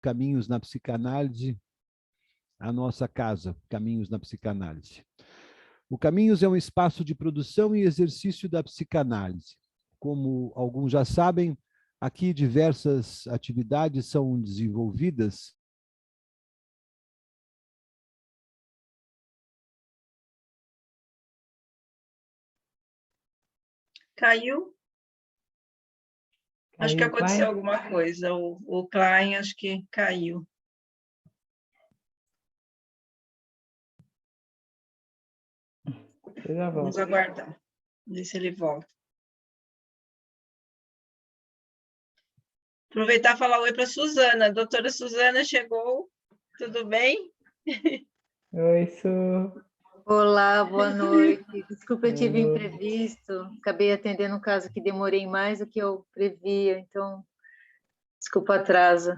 Caminhos na Psicanálise, a nossa casa, Caminhos na Psicanálise. O Caminhos é um espaço de produção e exercício da psicanálise. Como alguns já sabem, aqui diversas atividades são desenvolvidas. Caiu? Acho que aconteceu alguma coisa. O Klein acho que caiu. Vamos aguardar, ver se ele volta. Aproveitar e falar oi para a Suzana. A doutora Suzana chegou. Tudo bem? Oi, Su. Olá, boa noite. Desculpa, eu tive imprevisto. Acabei atendendo um caso que demorei mais do que eu previa, então, desculpa o atraso.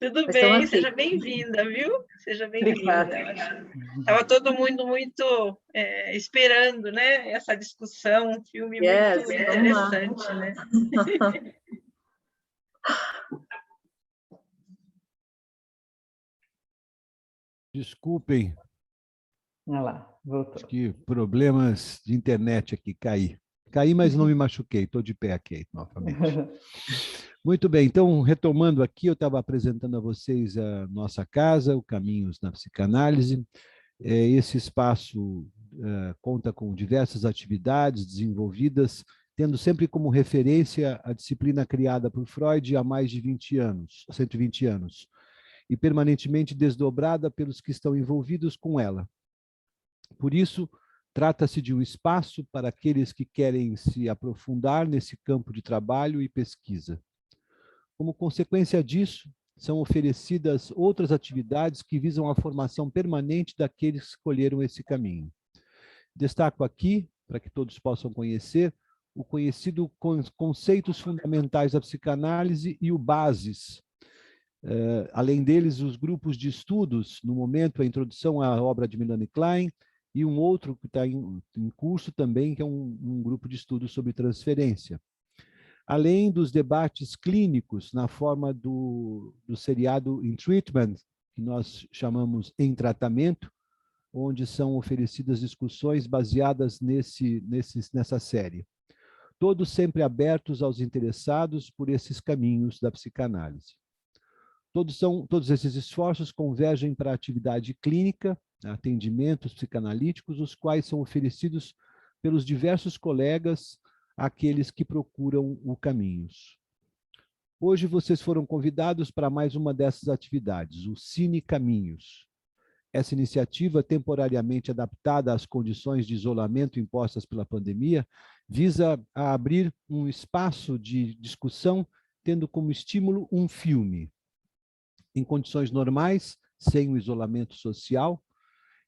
Tudo bem, seja bem-vinda, viu? Seja bem-vinda. Estava todo mundo muito esperando, né? Essa discussão, um filme muito interessante, né? Desculpem. Olha lá, voltou. Acho que problemas de internet aqui, caí. Caí, mas não me machuquei, estou de pé aqui novamente. Muito bem, então, retomando aqui, eu estava apresentando a vocês a nossa casa, o Caminhos na Psicanálise. Esse espaço conta com diversas atividades desenvolvidas, tendo sempre como referência a disciplina criada por Freud há mais de 120 anos, e permanentemente desdobrada pelos que estão envolvidos com ela. Por isso, trata-se de um espaço para aqueles que querem se aprofundar nesse campo de trabalho e pesquisa. Como consequência disso, são oferecidas outras atividades que visam a formação permanente daqueles que escolheram esse caminho. Destaco aqui, para que todos possam conhecer, o conhecido Conceitos Fundamentais da Psicanálise e o Bases. Além deles, os grupos de estudos, no momento, a introdução à obra de Melanie Klein, e um outro que está em curso também, que é um grupo de estudos sobre transferência. Além dos debates clínicos na forma do seriado In Treatment, que nós chamamos Em Tratamento, onde são oferecidas discussões baseadas nessa série. Todos sempre abertos aos interessados por esses caminhos da psicanálise. Todos esses esforços convergem para a atividade clínica, atendimentos psicanalíticos, os quais são oferecidos pelos diversos colegas àqueles que procuram o Caminhos. Hoje vocês foram convidados para mais uma dessas atividades, o Cine Caminhos. Essa iniciativa, temporariamente adaptada às condições de isolamento impostas pela pandemia, visa a abrir um espaço de discussão, tendo como estímulo um filme. Em condições normais, sem o isolamento social,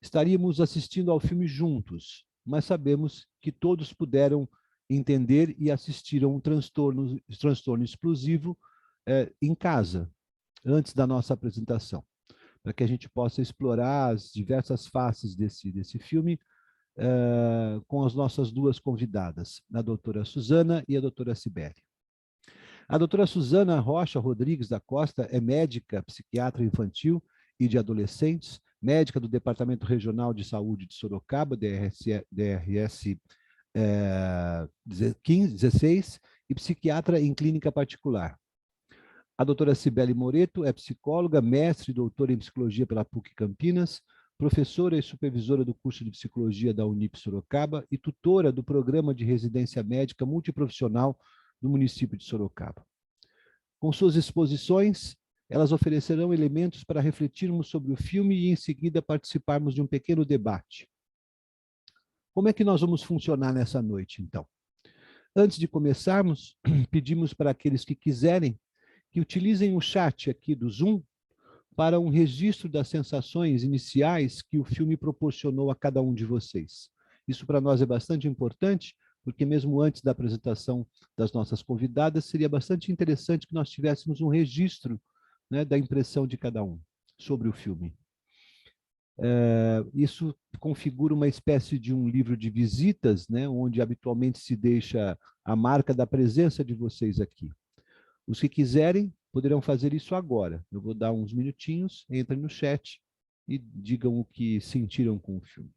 estaríamos assistindo ao filme juntos, mas sabemos que todos puderam entender e assistir a um transtorno explosivo em casa, antes da nossa apresentação, para que a gente possa explorar as diversas faces desse filme com as nossas duas convidadas, a doutora Suzana e a doutora Cibele. A doutora Suzana Rocha Rodrigues da Costa é médica, psiquiatra infantil e de adolescentes, médica do Departamento Regional de Saúde de Sorocaba, DRS 16, e psiquiatra em clínica particular. A doutora Cibele Moreto é psicóloga, mestre e doutora em psicologia pela PUC Campinas, professora e supervisora do curso de psicologia da Unip Sorocaba e tutora do programa de residência médica multiprofissional no município de Sorocaba. Com suas exposições, elas oferecerão elementos para refletirmos sobre o filme e, em seguida, participarmos de um pequeno debate. Como é que nós vamos funcionar nessa noite, então? Antes de começarmos, pedimos para aqueles que quiserem que utilizem o chat aqui do Zoom para um registro das sensações iniciais que o filme proporcionou a cada um de vocês. Isso para nós é bastante importante, porque mesmo antes da apresentação das nossas convidadas, seria bastante interessante que nós tivéssemos um registro, né, da impressão de cada um sobre o filme. Isso configura uma espécie de um livro de visitas, né, onde habitualmente se deixa a marca da presença de vocês aqui. Os que quiserem poderão fazer isso agora. Eu vou dar uns minutinhos, entrem no chat e digam o que sentiram com o filme.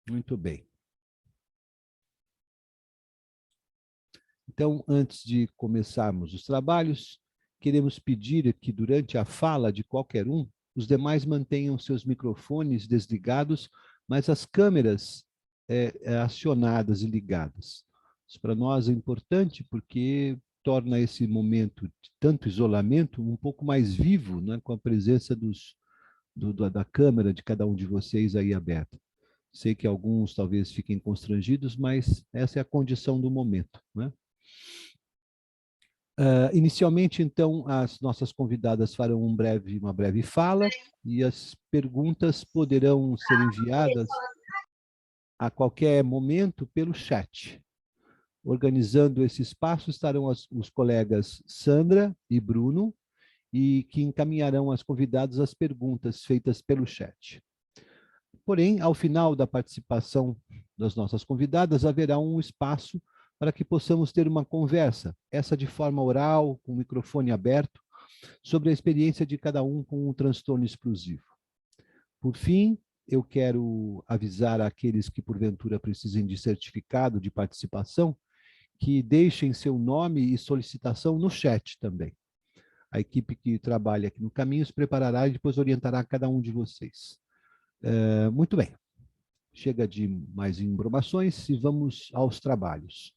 Muito bem. Então, antes de começarmos os trabalhos, queremos pedir que durante a fala de qualquer um, os demais mantenham seus microfones desligados, mas as câmeras acionadas e ligadas. Isso para nós é importante porque torna esse momento de tanto isolamento um pouco mais vivo, né, com a presença da câmera de cada um de vocês aí aberta. Sei que alguns talvez fiquem constrangidos, mas essa é a condição do momento, né? Inicialmente, então, as nossas convidadas farão uma breve fala e as perguntas poderão ser enviadas a qualquer momento pelo chat. Organizando esse espaço estarão os colegas Sandra e Bruno, e que encaminharão as convidadas as perguntas feitas pelo chat. Porém, ao final da participação das nossas convidadas, haverá um espaço para que possamos ter uma conversa, essa de forma oral, com o microfone aberto, sobre a experiência de cada um com um transtorno explosivo. Por fim, eu quero avisar àqueles que, porventura, precisem de certificado de participação, que deixem seu nome e solicitação no chat também. A equipe que trabalha aqui no Caminho se preparará e depois orientará cada um de vocês. Muito bem. Chega de mais embromações e vamos aos trabalhos.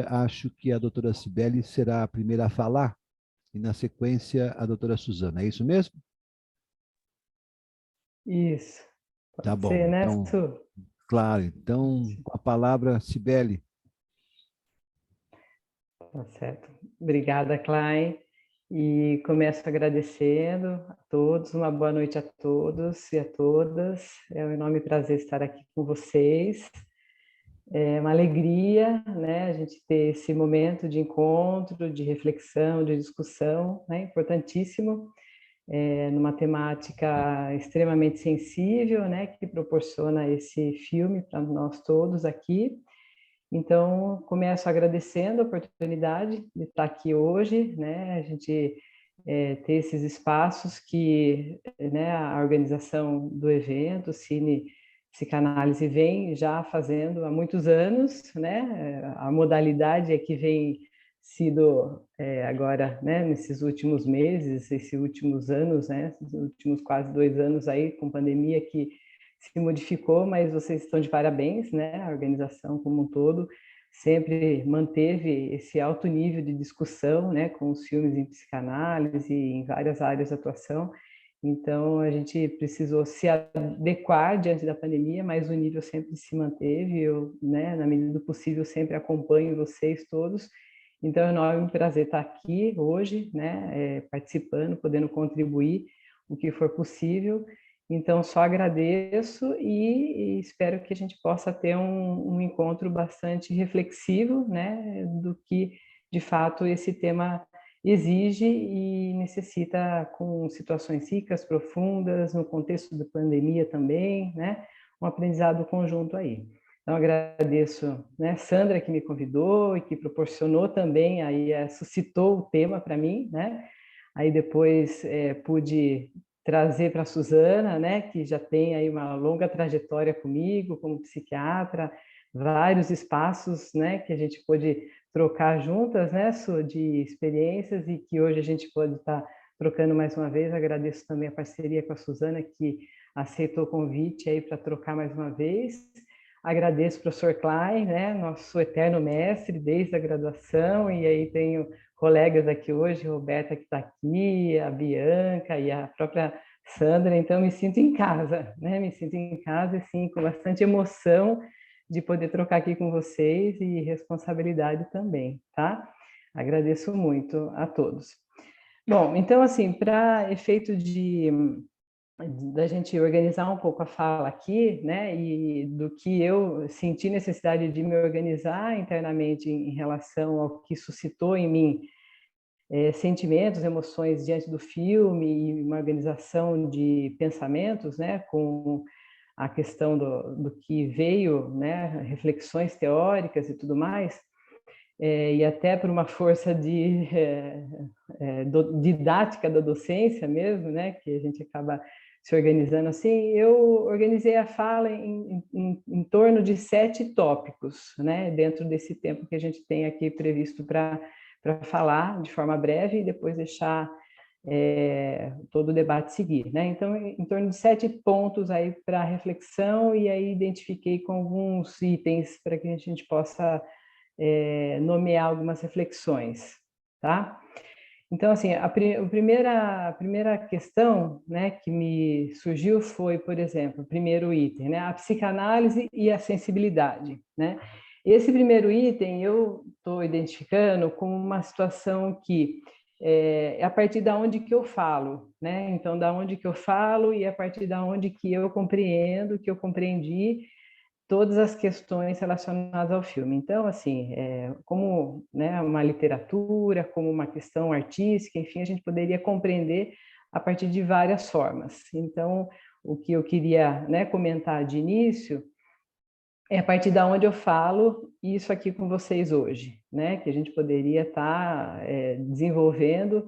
Acho que a doutora Cibele será a primeira a falar, e na sequência a doutora Suzana. É isso mesmo? Isso. Pode tá bom, ser, né, então, Su? claro. Então, com a palavra, Cibele. Tá certo. Obrigada, Klein. E começo agradecendo a todos, uma boa noite a todos e a todas. É um enorme prazer estar aqui com vocês. É uma alegria, né, a gente ter esse momento de encontro, de reflexão, de discussão, né, importantíssimo, numa temática extremamente sensível, né, que proporciona esse filme para nós todos aqui. Então, começo agradecendo a oportunidade de estar aqui hoje, né, a gente ter esses espaços que, né, a organização do evento, Cine Psicanálise, vem já fazendo há muitos anos, né? A modalidade é que vem sido agora, né, nesses últimos meses, esses últimos anos, né, esses últimos quase 2 anos aí com pandemia que se modificou, mas vocês estão de parabéns, né? A organização como um todo sempre manteve esse alto nível de discussão, né, com os filmes em psicanálise e em várias áreas de atuação. Então, a gente precisou se adequar diante da pandemia, mas o nível sempre se manteve. Eu, né, na medida do possível, sempre acompanho vocês todos. Então, é um enorme prazer estar aqui hoje, né, participando, podendo contribuir o que for possível. Então, só agradeço e espero que a gente possa ter um encontro bastante reflexivo, né, do que, de fato, esse tema exige e necessita, com situações ricas, profundas, no contexto da pandemia também, né, um aprendizado conjunto aí. Então, agradeço, né, Sandra, que me convidou e que proporcionou também, aí suscitou o tema para mim, né, aí depois pude trazer para a Suzana, né, que já tem aí uma longa trajetória comigo como psiquiatra, vários espaços, né, que a gente pôde trocar juntas, né, de experiências e que hoje a gente pode estar trocando mais uma vez. Agradeço também a parceria com a Suzana, que aceitou o convite aí para trocar mais uma vez. Agradeço ao professor Klein, né, nosso eterno mestre desde a graduação, e aí tenho colegas aqui hoje, a Roberta que está aqui, a Bianca e a própria Sandra, então me sinto em casa, né? Me sinto em casa, assim, com bastante emoção de poder trocar aqui com vocês e responsabilidade também, tá? Agradeço muito a todos. Bom, então, assim, para efeito de da gente organizar um pouco a fala aqui, né, e do que eu senti necessidade de me organizar internamente em relação ao que suscitou em mim sentimentos, emoções diante do filme e uma organização de pensamentos, né, com a questão do que veio, né, reflexões teóricas e tudo mais, e até por uma força de didática da docência mesmo, né, que a gente acaba se organizando assim, eu organizei a fala em torno de 7 tópicos, né, dentro desse tempo que a gente tem aqui previsto para falar de forma breve e depois deixar todo o debate seguir, né? Então, em torno de 7 pontos aí para reflexão, e aí identifiquei com alguns itens para que a gente possa nomear algumas reflexões, tá? Então, assim, a primeira questão, né, que me surgiu foi, por exemplo, o primeiro item, né, a psicanálise e a sensibilidade, né? Esse primeiro item eu estou identificando como uma situação que é a partir da onde que eu falo, né? Então, da onde que eu falo e a partir da onde que eu compreendo, que eu compreendi todas as questões relacionadas ao filme. Então, assim, como, né, uma literatura, como uma questão artística, enfim, a gente poderia compreender a partir de várias formas. Então, o que eu queria, né, comentar de início é a partir da onde eu falo isso aqui com vocês hoje, né, que a gente poderia estar desenvolvendo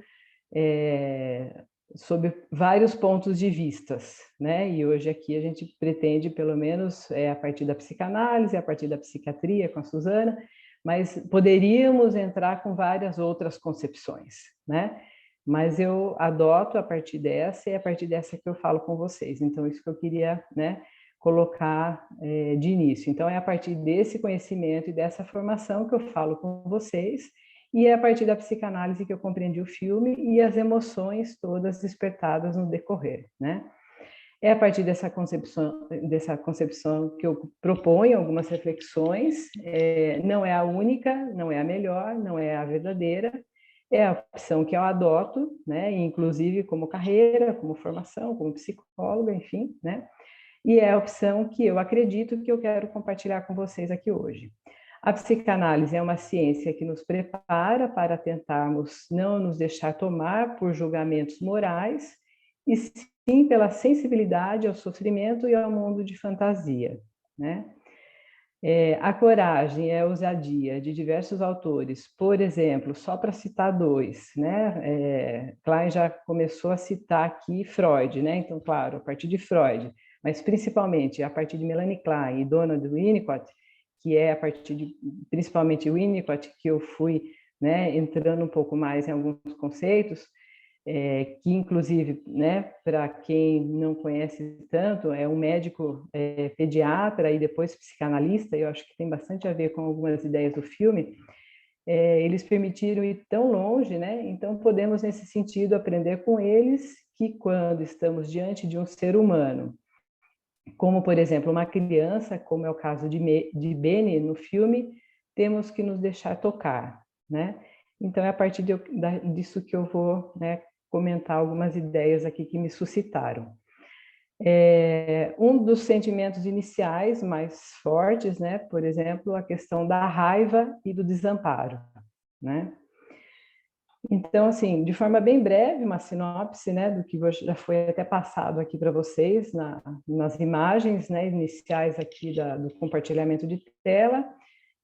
sob vários pontos de vistas, né? E hoje aqui a gente pretende, pelo menos, a partir da psicanálise, a partir da psiquiatria com a Suzana, mas poderíamos entrar com várias outras concepções, né? Mas eu adoto a partir dessa e é a partir dessa que eu falo com vocês. Então, isso que eu queria, né, colocar de início. Então, é a partir desse conhecimento e dessa formação que eu falo com vocês, e é a partir da psicanálise que eu compreendi o filme e as emoções todas despertadas no decorrer, né? É a partir dessa concepção que eu proponho algumas reflexões, não é a única, não é a melhor, não é a verdadeira, é a opção que eu adoto, né? Inclusive como carreira, como formação, como psicóloga, enfim, né? E é a opção que eu acredito que eu quero compartilhar com vocês aqui hoje. A psicanálise é uma ciência que nos prepara para tentarmos não nos deixar tomar por julgamentos morais, e sim pela sensibilidade ao sofrimento e ao mundo de fantasia, né? A coragem e a ousadia de diversos autores, por exemplo, só para citar 2, né? Klein já começou a citar aqui Freud, né? Então, claro, a partir de Freud, mas principalmente a partir de Melanie Klein e Donald Winnicott, que é a partir de, principalmente Winnicott, que eu fui, né, entrando um pouco mais em alguns conceitos, que inclusive, né, para quem não conhece tanto, é um médico pediatra e depois psicanalista, eu acho que tem bastante a ver com algumas ideias do filme. Eles permitiram ir tão longe, né? Então podemos nesse sentido aprender com eles que quando estamos diante de um ser humano, como por exemplo uma criança, como é o caso de Benny no filme, temos que nos deixar tocar, né? Então é a partir disso que eu vou, né, comentar algumas ideias aqui que me suscitaram. Um dos sentimentos iniciais mais fortes, né, por exemplo, a questão da raiva e do desamparo, né? Então, assim, de forma bem breve, uma sinopse, né, do que já foi até passado aqui para vocês nas imagens, né, iniciais aqui do compartilhamento de tela.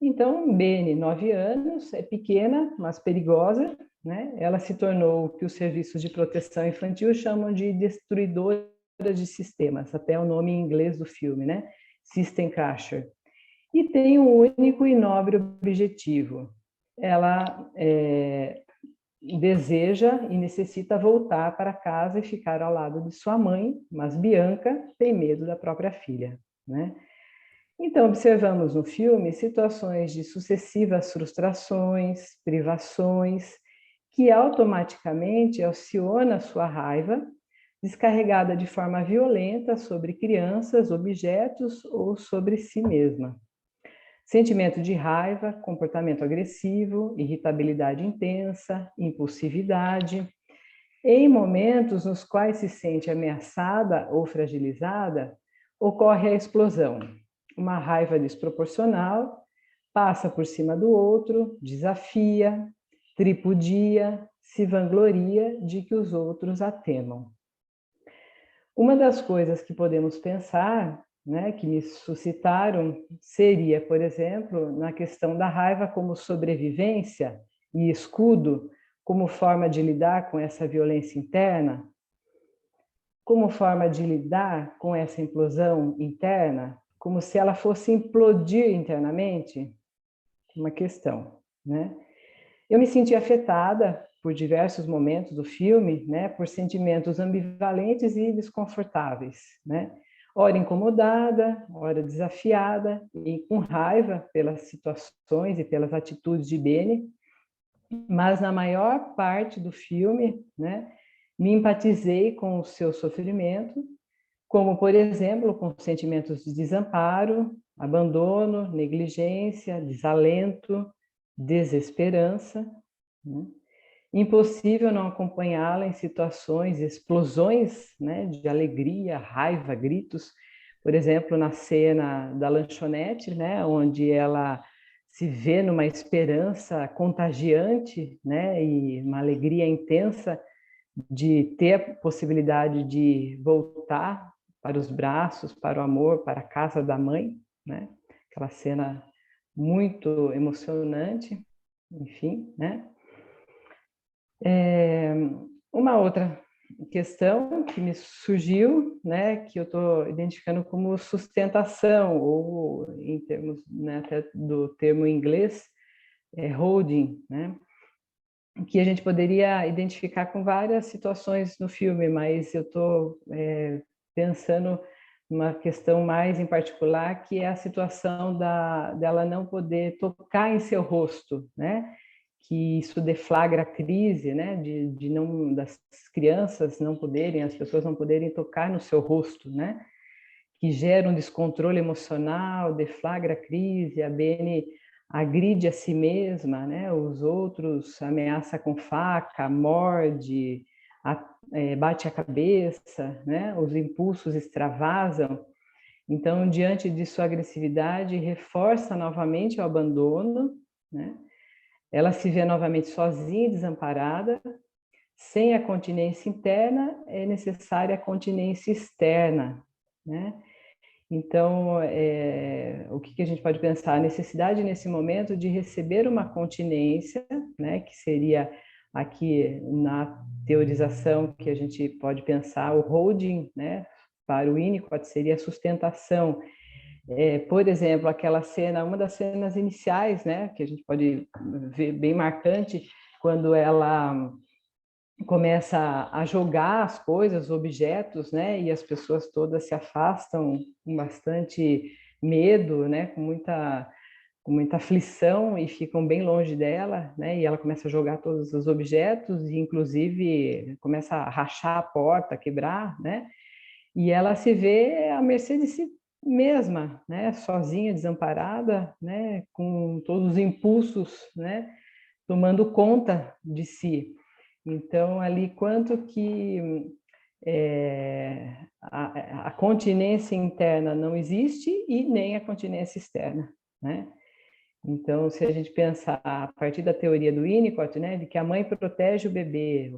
Então, Benny, 9 anos, é pequena, mas perigosa, né? Ela se tornou o que os serviços de proteção infantil chamam de destruidora de sistemas, até o nome em inglês do filme, né? System Crasher. E tem um único e nobre objetivo. Ela deseja e necessita voltar para casa e ficar ao lado de sua mãe, mas Bianca tem medo da própria filha, né? Então, observamos no filme situações de sucessivas frustrações, privações, que automaticamente aciona sua raiva, descarregada de forma violenta sobre crianças, objetos ou sobre si mesma. Sentimento de raiva, comportamento agressivo, irritabilidade intensa, impulsividade, Em momentos nos quais se sente ameaçada ou fragilizada, ocorre a explosão. Uma raiva desproporcional passa por cima do outro, desafia, tripudia, se vangloria de que os outros a temam. Uma das coisas que podemos pensar, né, que me suscitaram, seria, por exemplo, na questão da raiva como sobrevivência e escudo, como forma de lidar com essa violência interna, como forma de lidar com essa implosão interna, como se ela fosse implodir internamente, uma questão, né? Eu me senti afetada por diversos momentos do filme, né, por sentimentos ambivalentes e desconfortáveis, né? Ora incomodada, ora desafiada e com raiva pelas situações e pelas atitudes de Benny, mas na maior parte do filme, né, me empatizei com o seu sofrimento, como, por exemplo, com sentimentos de desamparo, abandono, negligência, desalento, desesperança, né? Impossível não acompanhá-la em situações, explosões, né, de alegria, raiva, gritos. Por exemplo, na cena da lanchonete, né, onde ela se vê numa esperança contagiante, né, e uma alegria intensa de ter a possibilidade de voltar para os braços, para o amor, para a casa da mãe, né? Aquela cena muito emocionante, enfim, né? Uma outra questão que me surgiu, né, que eu estou identificando como sustentação, ou em termos, né, até do termo em inglês, holding, né, que a gente poderia identificar com várias situações no filme, mas eu estou pensando uma questão mais em particular, que é a situação dela não poder tocar em seu rosto, né? Que isso deflagra a crise, né? De não, das crianças não poderem, as pessoas não poderem tocar no seu rosto, né? Que gera um descontrole emocional, deflagra a crise, a Benny agride a si mesma, né? Os outros ameaça com faca, morde, bate a cabeça, né? Os impulsos extravasam. Então, diante de sua agressividade, reforça novamente o abandono, né? Ela se vê novamente sozinha e desamparada. Sem a continência interna, é necessária a continência externa, né? Então, o que a gente pode pensar? A necessidade, nesse momento, de receber uma continência, né, que seria aqui na teorização que a gente pode pensar o holding, né, para o Winnicott seria a sustentação. Por exemplo, aquela cena, uma das cenas iniciais, né, que a gente pode ver bem marcante, quando ela começa a jogar as coisas, os objetos, né? E as pessoas todas se afastam com bastante medo, né? Com muita aflição e ficam bem longe dela, né? E ela começa a jogar todos os objetos e, inclusive, começa a rachar a porta, quebrar, né? E ela se vê à mercê de si mesma, né? Sozinha, desamparada, né? Com todos os impulsos, né? Tomando conta de si. Então, ali, quanto que a continência interna não existe e nem a continência externa, né? Então, se a gente pensar a partir da teoria do Winnicott, né, de que a mãe protege o bebê,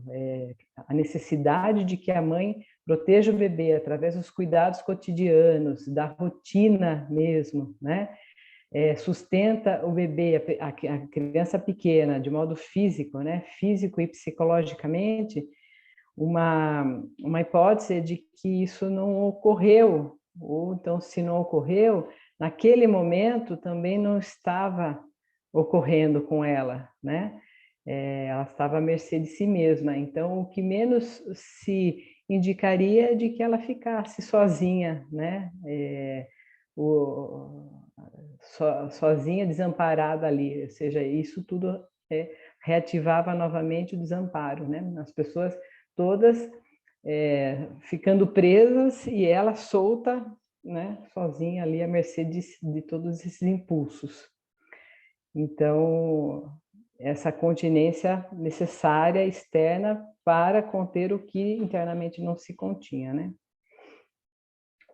a necessidade de que a mãe proteja o bebê através dos cuidados cotidianos, da rotina mesmo, né? Sustenta o bebê, a criança pequena, de modo físico, né? Físico e psicologicamente, uma hipótese de que isso não ocorreu, ou então, se não ocorreu, naquele momento também não estava ocorrendo com ela, né? Ela estava à mercê de si mesma. Então, o que menos se indicaria é de que ela ficasse sozinha, né? Sozinha, desamparada ali, ou seja, isso tudo reativava novamente o desamparo, né? As pessoas todas ficando presas e ela solta, né? Sozinha ali à mercê de todos esses impulsos. Então, essa continência necessária externa para conter o que internamente não se continha, né?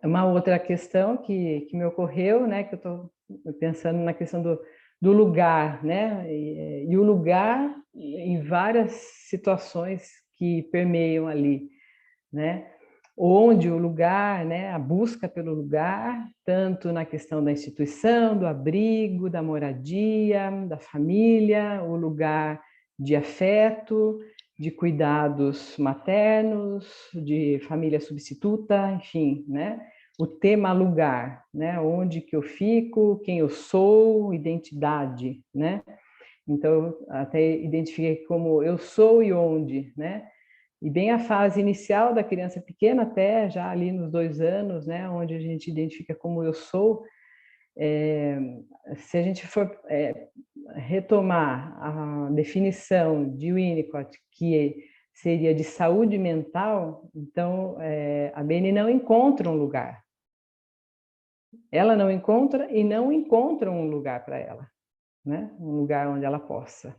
Uma outra questão que me ocorreu, né, que eu estou pensando na questão do lugar, né, e o lugar em várias situações que permeiam ali, né, onde o lugar, né, a busca pelo lugar, tanto na questão da instituição, do abrigo, da moradia, da família, o lugar de afeto, de cuidados maternos, de família substituta, enfim, né? O tema lugar, né? Onde que eu fico, quem eu sou, identidade, né? Então, até identifiquei como eu sou e onde, né? E bem a fase inicial da criança pequena, até já ali nos 2 anos, né? Onde a gente identifica como eu sou, se a gente for retomar a definição de Winnicott, que seria de saúde mental, então a Beni não encontra um lugar. Ela não encontra e não encontra um lugar para ela, né? Um lugar onde ela possa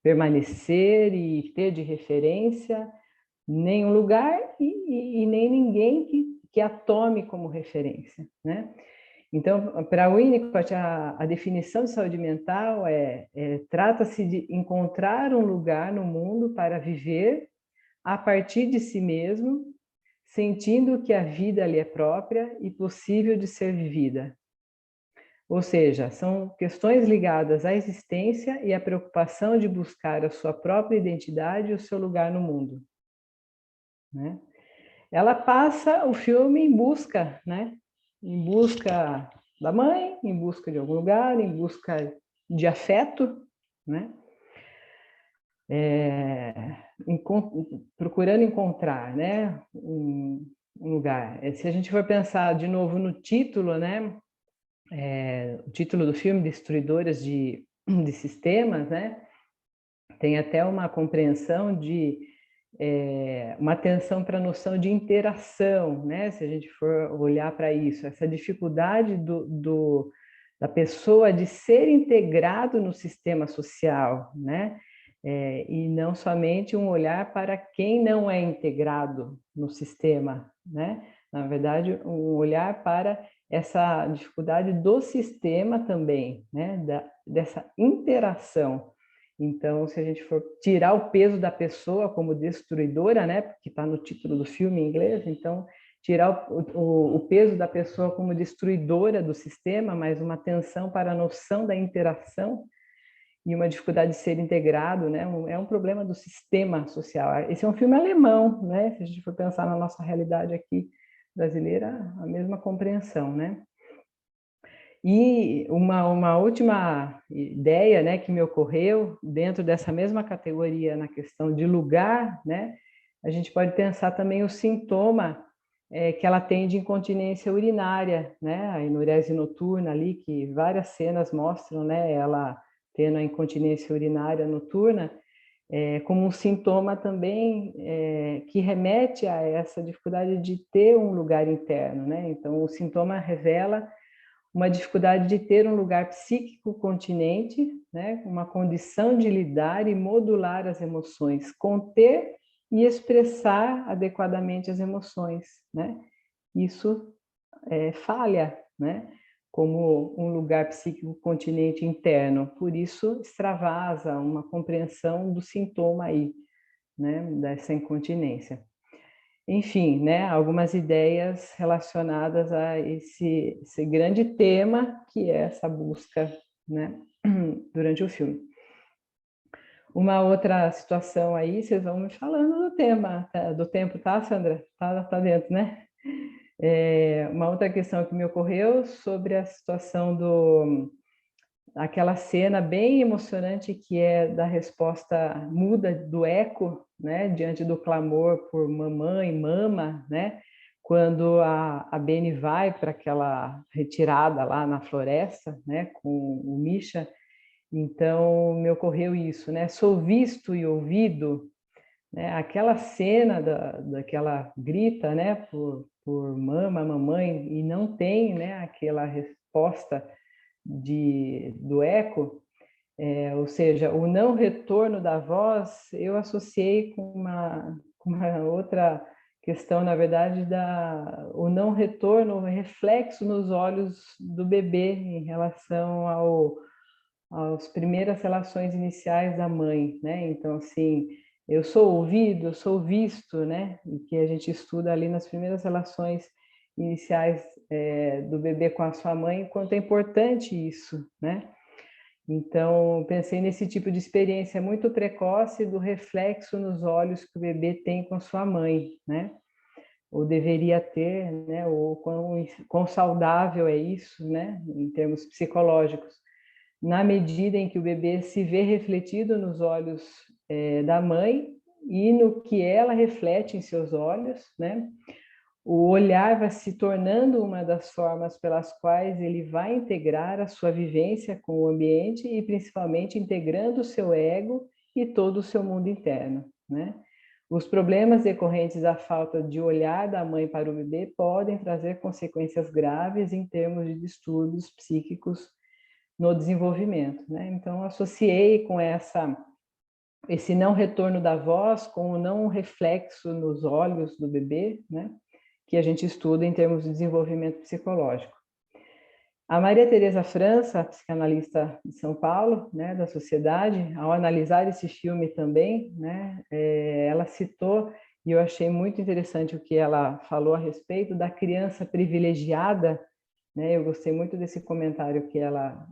permanecer e ter de referência nenhum lugar e nem ninguém que a tome como referência, né? Então, para Winnicott, a definição de saúde mental trata-se de encontrar um lugar no mundo para viver a partir de si mesmo, sentindo que a vida ali é própria e possível de ser vivida. Ou seja, são questões ligadas à existência e à preocupação de buscar a sua própria identidade e o seu lugar no mundo, né? Ela passa o filme em busca, né? Em busca da mãe, em busca de algum lugar, em busca de afeto, né? Procurando encontrar, né? Um lugar. Se a gente for pensar de novo no título, né? O título do filme, Destruidoras de Sistemas, né? Tem até uma compreensão de uma atenção para a noção de interação, né? Se a gente for olhar para isso, essa dificuldade da pessoa de ser integrado no sistema social, né? E não somente um olhar para quem não é integrado no sistema, né? Na verdade, um olhar para essa dificuldade do sistema também, né? Dessa interação. Então, se a gente for tirar o peso da pessoa como destruidora, né, porque está no título do filme em inglês, então, tirar o peso da pessoa como destruidora do sistema, mas uma atenção para a noção da interação e uma dificuldade de ser integrado, né, é um problema do sistema social. Esse é um filme alemão, né, se a gente for pensar na nossa realidade aqui brasileira, a mesma compreensão, né. E uma última ideia, né, que me ocorreu dentro dessa mesma categoria na questão de lugar, né, a gente pode pensar também o sintoma que ela tem de incontinência urinária, né, a enurese noturna ali, que várias cenas mostram, né, ela tendo a incontinência urinária noturna, como um sintoma também que remete a essa dificuldade de ter um lugar interno, né, então o sintoma revela uma dificuldade de ter um lugar psíquico continente, né, uma condição de lidar e modular as emoções, conter e expressar adequadamente as emoções, né? Isso falha, né, como um lugar psíquico continente interno. Por isso extravasa uma compreensão do sintoma aí, né, dessa incontinência. Enfim, né, algumas ideias relacionadas a esse grande tema que é essa busca, né, durante o filme. Uma outra situação aí, vocês vão me falando do tema, do tempo, tá, Sandra? Tá dentro, né? Uma outra questão que me ocorreu sobre a situação aquela cena bem emocionante que é da resposta muda do eco, né, diante do clamor por mamãe, mama, né, quando a Beni vai para aquela retirada lá na floresta, né, com o Misha. Então me ocorreu isso, né, sou visto e ouvido, né, aquela cena daquela grita, né, por mama, mamãe, e não tem, né, aquela resposta do eco, Ou seja, o não retorno da voz, eu associei com uma outra questão, na verdade, o não retorno, o reflexo nos olhos do bebê em relação às primeiras relações iniciais da mãe, né? Então, assim, eu sou ouvido, eu sou visto, né? E que a gente estuda ali nas primeiras relações iniciais do bebê com a sua mãe, o quanto é importante isso, né? Então, pensei nesse tipo de experiência muito precoce do reflexo nos olhos que o bebê tem com sua mãe, né? Ou deveria ter, né? Ou quão saudável é isso, né? Em termos psicológicos. Na medida em que o bebê se vê refletido nos olhos da mãe e no que ela reflete em seus olhos, né? O olhar vai se tornando uma das formas pelas quais ele vai integrar a sua vivência com o ambiente e principalmente integrando o seu ego e todo o seu mundo interno, né? Os problemas decorrentes da falta de olhar da mãe para o bebê podem trazer consequências graves em termos de distúrbios psíquicos no desenvolvimento, né? Então, associei com esse não retorno da voz com o não reflexo nos olhos do bebê, né? Que a gente estuda em termos de desenvolvimento psicológico. A Maria Teresa França, psicanalista de São Paulo, né, da Sociedade, ao analisar esse filme também, né, ela citou, e eu achei muito interessante o que ela falou a respeito da criança privilegiada, né, eu gostei muito desse comentário que ela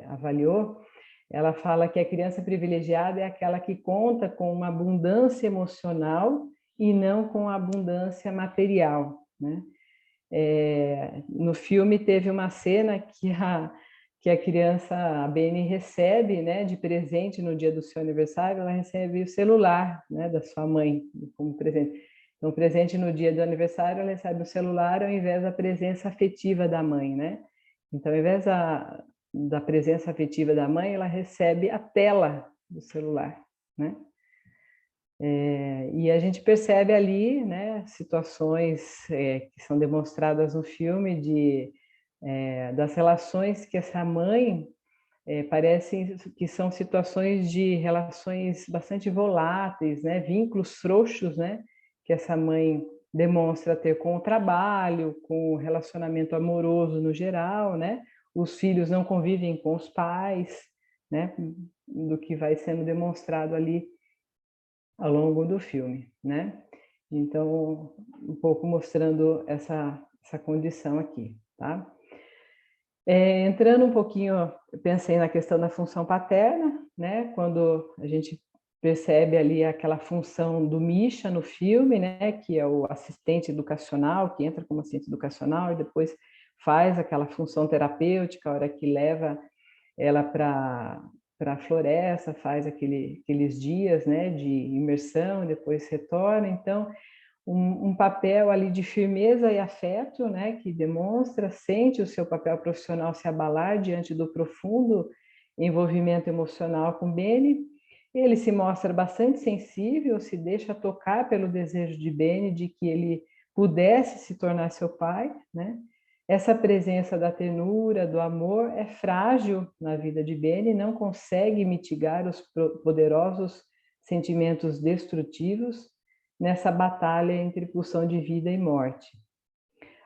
avaliou. Ela fala que a criança privilegiada é aquela que conta com uma abundância emocional e não com abundância material, né? No filme teve uma cena que a criança, a Beni, recebe, né, de presente no dia do seu aniversário, ela recebe o celular, né, da sua mãe como presente. Então, presente no dia do aniversário, ela recebe o celular ao invés da presença afetiva da mãe, né? Então, ao invés da presença afetiva da mãe, ela recebe a tela do celular, né? E a gente percebe ali, né, situações que são demonstradas no filme das relações que essa mãe parecem que são situações de relações bastante voláteis, né, vínculos frouxos, né, que essa mãe demonstra ter com o trabalho, com o relacionamento amoroso no geral, né, os filhos não convivem com os pais, né, do que vai sendo demonstrado ali ao longo do filme, né? Então, um pouco mostrando essa condição aqui, tá? Entrando um pouquinho, eu pensei na questão da função paterna, né? Quando a gente percebe ali aquela função do Misha no filme, né? Que é o assistente educacional, que entra como assistente educacional e depois faz aquela função terapêutica, a hora que leva ela para a floresta, faz aqueles dias, né, de imersão, depois retorna. Então, um papel ali de firmeza e afeto, né, que demonstra, sente o seu papel profissional se abalar diante do profundo envolvimento emocional com Beni. Ele se mostra bastante sensível, se deixa tocar pelo desejo de Beni de que ele pudesse se tornar seu pai, né? Essa presença da ternura, do amor, é frágil na vida de Beni, não consegue mitigar os poderosos sentimentos destrutivos nessa batalha entre pulsão de vida e morte.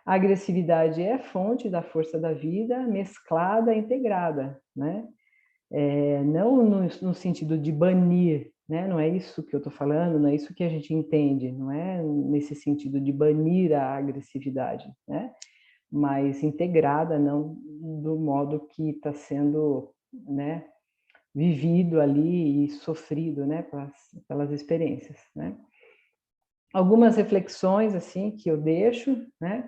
A agressividade é fonte da força da vida, mesclada, integrada, né? Não no sentido de banir, né? Não é isso que eu estou falando, não é isso que a gente entende, não é nesse sentido de banir a agressividade, né? Mas integrada, não do modo que está sendo, né, vivido ali e sofrido, né, pelas experiências, né. Algumas reflexões assim que eu deixo, né.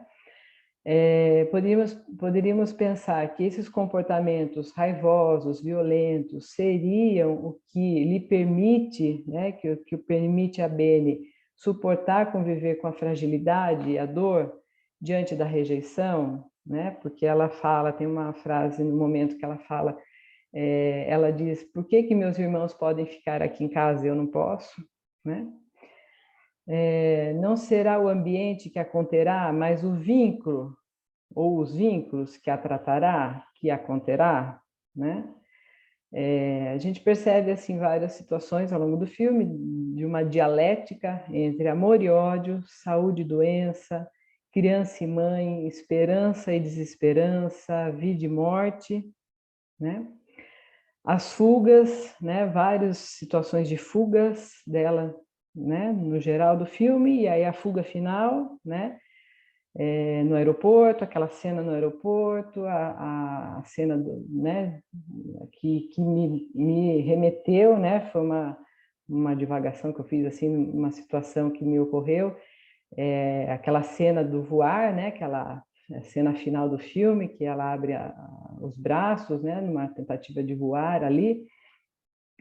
Poderíamos pensar que esses comportamentos raivosos, violentos, seriam o que lhe permite, né, que permite a Beni suportar conviver com a fragilidade, a dor, diante da rejeição, né? Porque ela fala, tem uma frase no momento que ela fala, ela diz: por que meus irmãos podem ficar aqui em casa e eu não posso, né? Não será o ambiente que a conterá, mas o vínculo ou os vínculos que a tratará, que a conterá, né? A gente percebe assim várias situações ao longo do filme de uma dialética entre amor e ódio, saúde e doença, criança e mãe, esperança e desesperança, vida e morte, né? As fugas, né? Várias situações de fugas dela, né? No geral do filme, e aí a fuga final, né? No aeroporto, aquela cena no aeroporto, a cena né, que me remeteu, né, foi uma divagação que eu fiz, assim, uma situação que me ocorreu, aquela cena do voar, né, aquela cena final do filme, que ela abre os braços, né, numa tentativa de voar ali,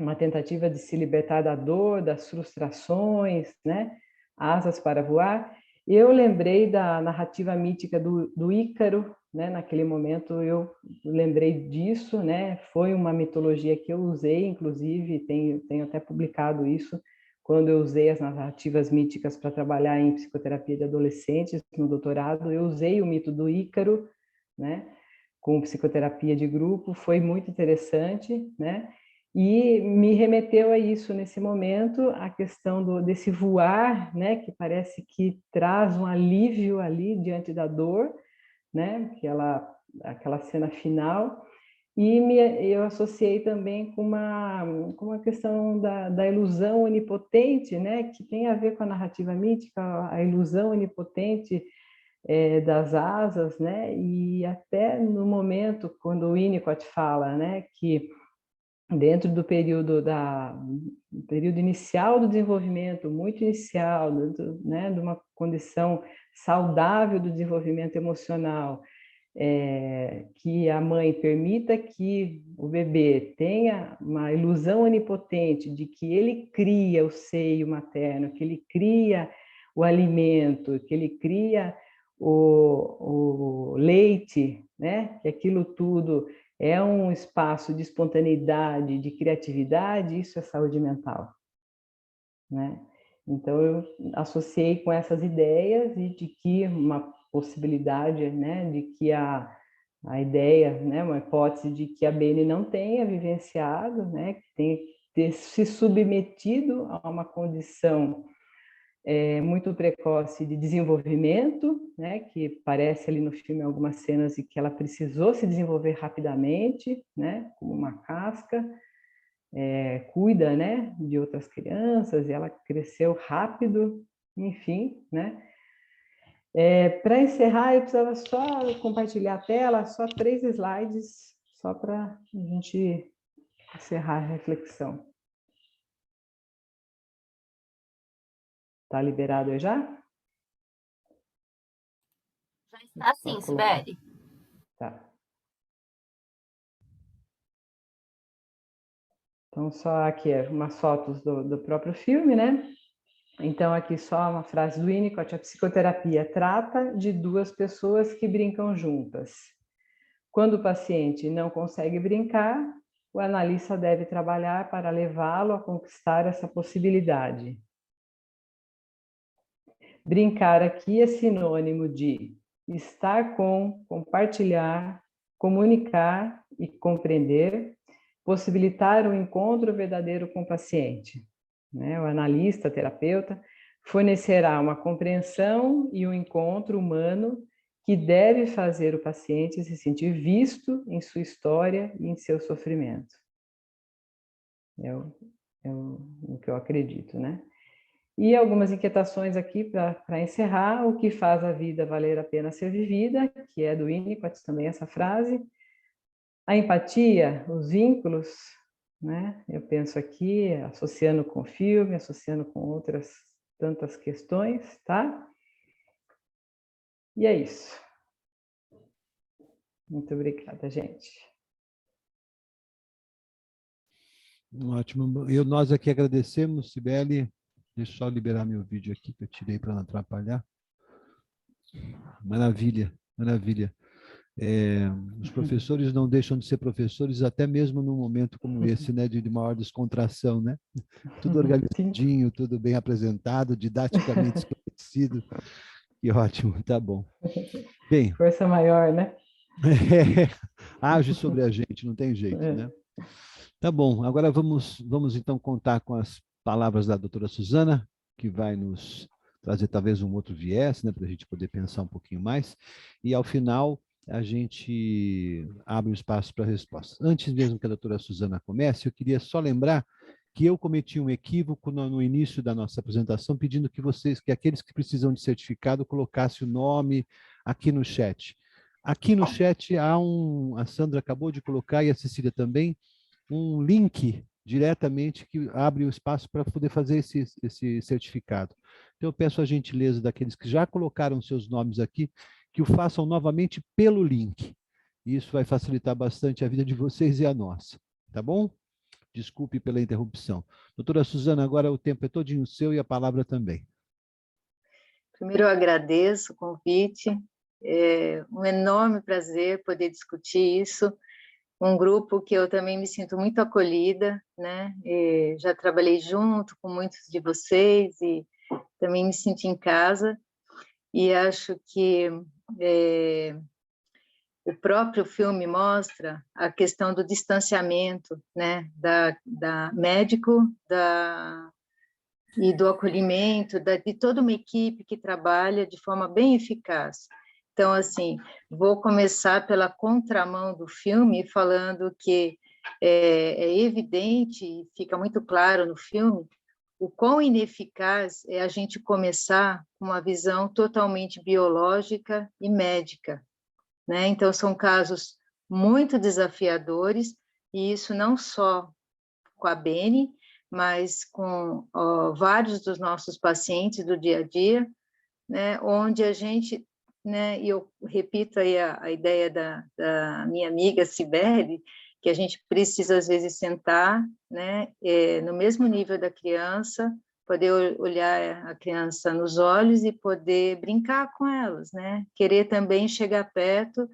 uma tentativa de se libertar da dor, das frustrações, né, asas para voar. Eu lembrei da narrativa mítica do Ícaro, né? Naquele momento eu lembrei disso, né? Foi uma mitologia que eu usei, inclusive tenho até publicado isso, quando eu usei as narrativas míticas para trabalhar em psicoterapia de adolescentes no doutorado, eu usei o mito do Ícaro, né? Com psicoterapia de grupo, foi muito interessante, né? E me remeteu a isso nesse momento, a questão desse voar, né, que parece que traz um alívio ali diante da dor, né, aquela cena final, e eu associei também com uma questão da ilusão onipotente, né, que tem a ver com a narrativa mítica, a ilusão onipotente das asas, né, e até no momento quando o Winnicott fala, né, que dentro do período inicial do desenvolvimento, muito inicial, né, de uma condição saudável do desenvolvimento emocional, que a mãe permita que o bebê tenha uma ilusão onipotente de que ele cria o seio materno, que ele cria o alimento, que ele cria o leite, né, que aquilo tudo é um espaço de espontaneidade, de criatividade, isso é saúde mental, né? Então, eu associei com essas ideias e de que uma possibilidade, né, de que a ideia, né, uma hipótese de que a Bene não tenha vivenciado, né, que tenha se submetido a uma condição muito precoce de desenvolvimento, né, que parece ali no filme algumas cenas em que ela precisou se desenvolver rapidamente, né, como uma casca, cuida, né, de outras crianças, e ela cresceu rápido, enfim, né. Para encerrar, eu precisava só compartilhar a tela, só 3 slides, só para a gente encerrar a reflexão. Está liberado aí já? Já está sim, Sibeli. Tá. Então, só aqui umas fotos do próprio filme, né? Então, aqui só uma frase do Winnicott: a psicoterapia trata de 2 pessoas que brincam juntas. Quando o paciente não consegue brincar, o analista deve trabalhar para levá-lo a conquistar essa possibilidade. Brincar aqui é sinônimo de estar com, compartilhar, comunicar e compreender, possibilitar um encontro verdadeiro com o paciente. O analista, terapeuta, fornecerá uma compreensão e um encontro humano que deve fazer o paciente se sentir visto em sua história e em seu sofrimento. É o que eu acredito, né? E algumas inquietações aqui para encerrar: o que faz a vida valer a pena ser vivida, que é do Winnicott também essa frase. A empatia, os vínculos, né? Eu penso aqui, associando com o filme, associando com outras tantas questões, tá? E é isso. Muito obrigada, gente. Ótimo. Nós aqui agradecemos, Sibeli. Deixa eu só liberar meu vídeo aqui, que eu tirei para não atrapalhar. Maravilha, maravilha. Os professores não deixam de ser professores, até mesmo num momento como esse, né, de maior descontração, né? Tudo organizadinho, tudo bem apresentado, didaticamente esclarecido. Que ótimo, tá bom. Bem, força maior, né? Age sobre a gente, não tem jeito, né? Tá bom, agora vamos então contar com as palavras da doutora Suzana, que vai nos trazer talvez um outro viés, né, para a gente poder pensar um pouquinho mais, e ao final a gente abre o espaço para respostas. Antes mesmo que a doutora Suzana comece, eu queria só lembrar que eu cometi um equívoco no início da nossa apresentação, pedindo que aqueles que precisam de certificado colocassem o nome aqui no chat. Aqui no chat a Sandra acabou de colocar e a Cecília também, um link diretamente que abre o espaço para poder fazer esse certificado. Então, eu peço a gentileza daqueles que já colocaram seus nomes aqui, que o façam novamente pelo link. Isso vai facilitar bastante a vida de vocês e a nossa. Tá bom? Desculpe pela interrupção. Doutora Suzana, agora o tempo é todinho seu e a palavra também. Primeiro, eu agradeço o convite. É um enorme prazer poder discutir isso. Um grupo que eu também me sinto muito acolhida, né? Já trabalhei junto com muitos de vocês e também me sinto em casa. E acho que o próprio filme mostra a questão do distanciamento, né? Da médico, e do acolhimento, de toda uma equipe que trabalha de forma bem eficaz. Então, assim, vou começar pela contramão do filme, falando que é evidente, e fica muito claro no filme, o quão ineficaz é a gente começar com uma visão totalmente biológica e médica, né? Então, são casos muito desafiadores, e isso não só com a Beni, mas com vários dos nossos pacientes do dia a dia, né, onde a gente, né, e eu repito aí a ideia da minha amiga Cibele, que a gente precisa, às vezes, sentar, né, no mesmo nível da criança, poder olhar a criança nos olhos e poder brincar com elas, né, querer também chegar perto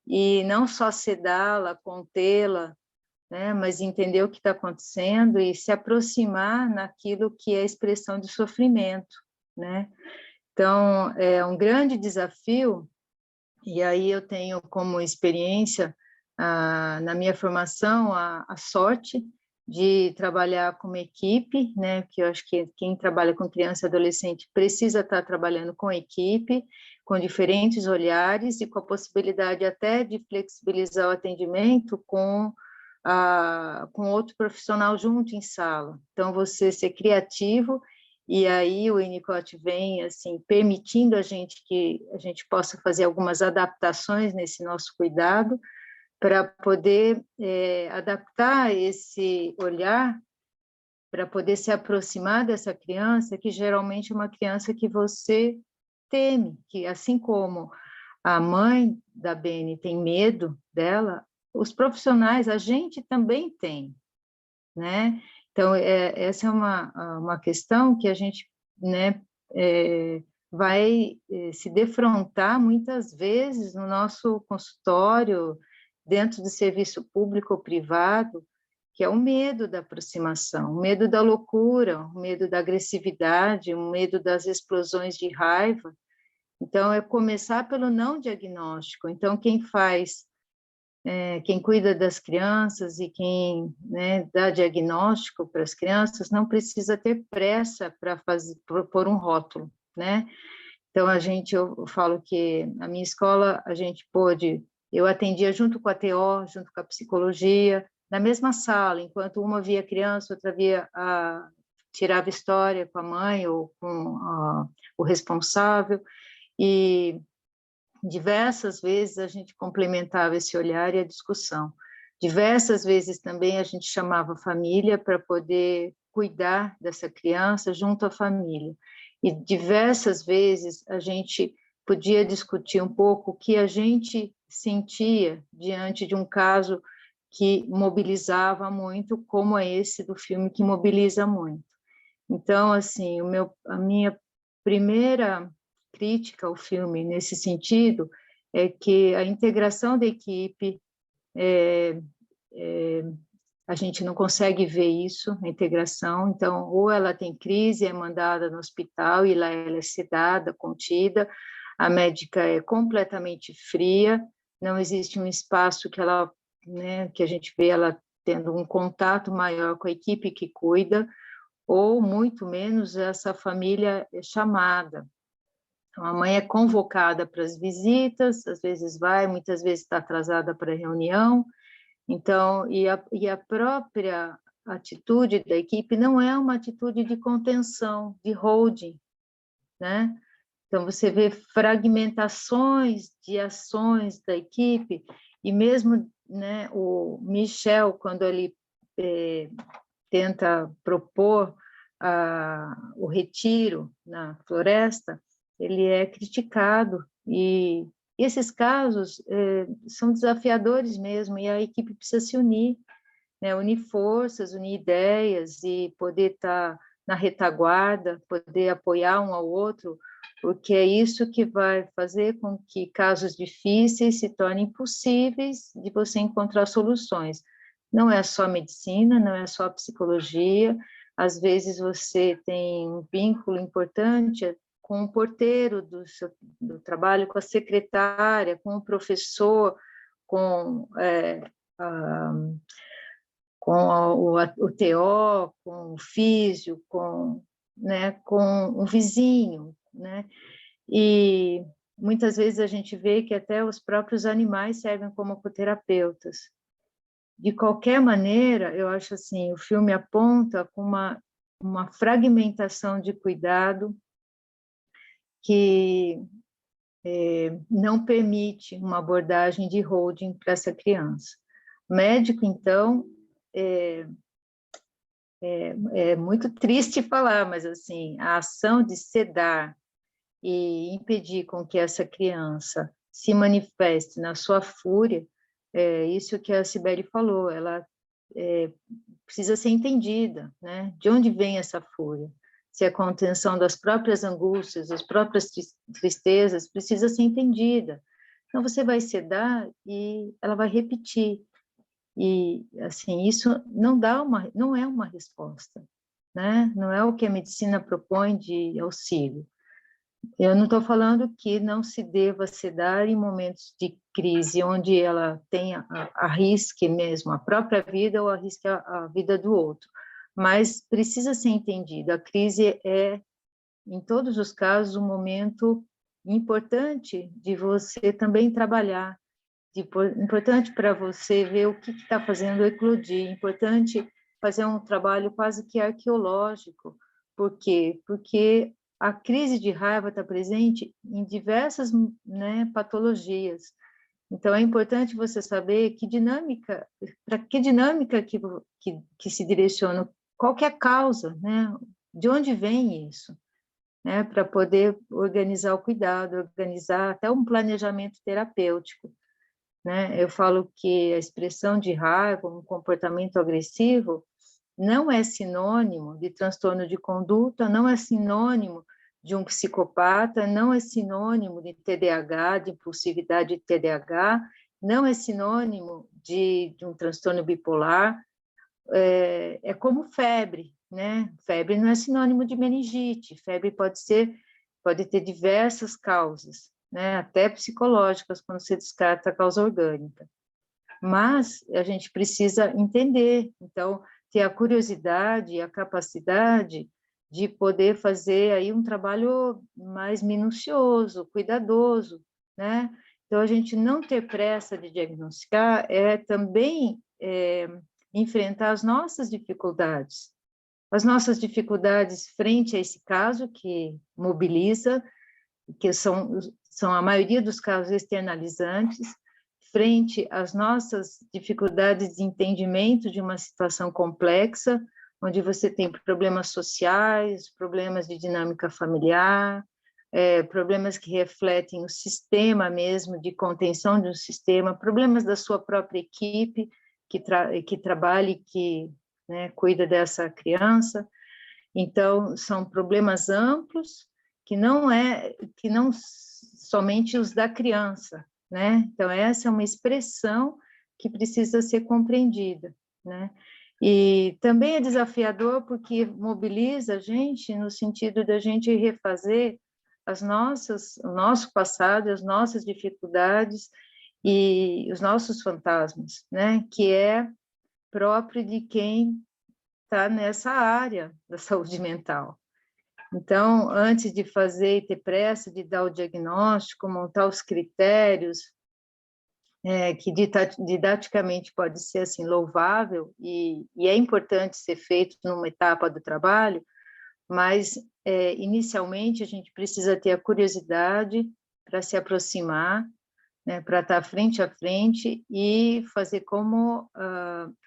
e não só sedá-la, contê-la, né, mas entender o que está acontecendo e se aproximar naquilo que é a expressão de sofrimento, né? Então, é um grande desafio, e aí eu tenho como experiência, na minha formação, a sorte de trabalhar como equipe, né, que eu acho que quem trabalha com criança e adolescente precisa estar trabalhando com equipe, com diferentes olhares e com a possibilidade até de flexibilizar o atendimento com outro profissional junto em sala. Então, você ser criativo, e aí o Winnicott vem, assim, permitindo a gente que a gente possa fazer algumas adaptações nesse nosso cuidado, para poder adaptar esse olhar, para poder se aproximar dessa criança, que geralmente é uma criança que você teme, que assim como a mãe da Beni tem medo dela, os profissionais, a gente também tem, né? Então, essa é uma questão que a gente, né, vai se defrontar muitas vezes no nosso consultório, dentro do serviço público ou privado, que é o medo da aproximação, o medo da loucura, o medo da agressividade, o medo das explosões de raiva. Então, é começar pelo não diagnóstico. Então, quem cuida das crianças e quem, né, dá diagnóstico para as crianças não precisa ter pressa para pôr um rótulo, né? Então, eu falo que a minha escola, eu atendia junto com a TO, junto com a psicologia, na mesma sala, enquanto uma via a criança, outra tirava história com a mãe ou com o responsável, e diversas vezes a gente complementava esse olhar e a discussão. Diversas vezes também a gente chamava a família para poder cuidar dessa criança junto à família. E diversas vezes a gente podia discutir um pouco o que a gente sentia diante de um caso que mobilizava muito, como é esse do filme que mobiliza muito. Então, assim, a minha primeira crítica ao filme nesse sentido é que a integração da equipe, a gente não consegue ver isso, a integração. Então, ou ela tem crise, é mandada no hospital e lá ela é sedada, contida, a médica é completamente fria, não existe um espaço que ela, né, que a gente vê ela tendo um contato maior com a equipe que cuida, ou muito menos essa família é chamada. Então, a mãe é convocada para as visitas, às vezes vai, muitas vezes está atrasada para a reunião. Então, e a própria atitude da equipe não é uma atitude de contenção, de holding, né? Então, você vê fragmentações de ações da equipe, e mesmo, né, o Michel, quando ele tenta propor o retiro na floresta, ele é criticado, e esses casos são desafiadores mesmo, e a equipe precisa se unir, né, unir forças, unir ideias, e poder estar na retaguarda, poder apoiar um ao outro, porque é isso que vai fazer com que casos difíceis se tornem possíveis de você encontrar soluções. Não é só medicina, não é só psicologia, às vezes você tem um vínculo importante com o porteiro do trabalho, com a secretária, com o professor, com o TO, com o físio, né, com o vizinho, né? E muitas vezes a gente vê que até os próprios animais servem como coterapeutas. De qualquer maneira, eu acho assim, o filme aponta com uma fragmentação de cuidado que não permite uma abordagem de holding para essa criança. O médico, então, é muito triste falar, mas assim, a ação de sedar e impedir com que essa criança se manifeste na sua fúria, isso que a Sibeli falou, ela precisa ser entendida, né? De onde vem essa fúria? Se é a contenção das próprias angústias, das próprias tristezas, precisa ser entendida. Então, você vai sedar e ela vai repetir. E, assim, isso não é uma resposta, né? Não é o que a medicina propõe de auxílio. Eu não estou falando que não se deva sedar em momentos de crise, onde ela arrisque mesmo a própria vida ou arrisque a vida do outro, mas precisa ser entendido, a crise é, em todos os casos, um momento importante de você também trabalhar, importante para você ver o que está fazendo eclodir, importante fazer um trabalho quase que arqueológico. Por quê? Porque a crise de raiva está presente em diversas, né, patologias. Então, é importante você saber para que dinâmica que se direciona, qual que é a causa, né? De onde vem isso, né? Para poder organizar o cuidado, organizar até um planejamento terapêutico, né? Eu falo que a expressão de raiva, um comportamento agressivo, não é sinônimo de transtorno de conduta, não é sinônimo de um psicopata, não é sinônimo de TDAH, de impulsividade de TDAH, não é sinônimo de um transtorno bipolar, é como febre, né? Febre não é sinônimo de meningite, febre pode ter diversas causas, né? Até psicológicas, quando você descarta a causa orgânica. Mas a gente precisa entender, então, ter a curiosidade e a capacidade de poder fazer aí um trabalho mais minucioso, cuidadoso, né? Então, a gente não ter pressa de diagnosticar é também enfrentar as nossas dificuldades frente a esse caso que mobiliza, que são a maioria dos casos externalizantes, frente às nossas dificuldades de entendimento de uma situação complexa, onde você tem problemas sociais, problemas de dinâmica familiar, problemas que refletem o sistema mesmo, de contenção de um sistema, problemas da sua própria equipe, que trabalha e que, né, cuida dessa criança. Então, são problemas amplos, que não somente os da criança, né? Então, essa é uma expressão que precisa ser compreendida, né? E também é desafiador porque mobiliza a gente no sentido da gente refazer o nosso passado, as nossas dificuldades e os nossos fantasmas, né? Que é próprio de quem está nessa área da saúde mental. Então, antes de fazer e ter pressa de dar o diagnóstico, montar os critérios, que didaticamente pode ser assim louvável e é importante ser feito numa etapa do trabalho, mas inicialmente a gente precisa ter a curiosidade para se aproximar, né, para estar frente a frente e fazer como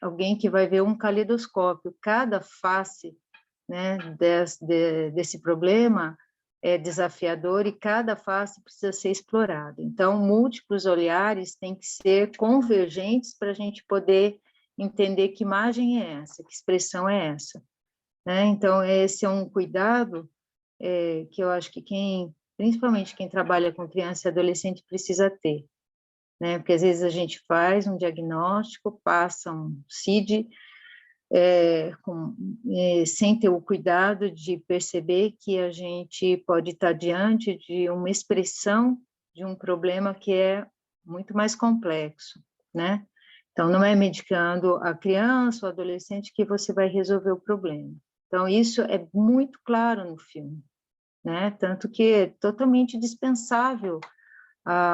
alguém que vai ver um caleidoscópio. Cada face, né, desse problema é desafiador e cada face precisa ser explorada. Então, múltiplos olhares têm que ser convergentes para a gente poder entender que imagem é essa, que expressão é essa. Né? Então, esse é um cuidado que eu acho que principalmente quem trabalha com criança e adolescente precisa ter. Né? Porque às vezes a gente faz um diagnóstico, passa um CID, sem ter o cuidado de perceber que a gente pode estar diante de uma expressão de um problema que é muito mais complexo, né? Então, não é medicando a criança ou adolescente que você vai resolver o problema. Então, isso é muito claro no filme, né? Tanto que é totalmente dispensável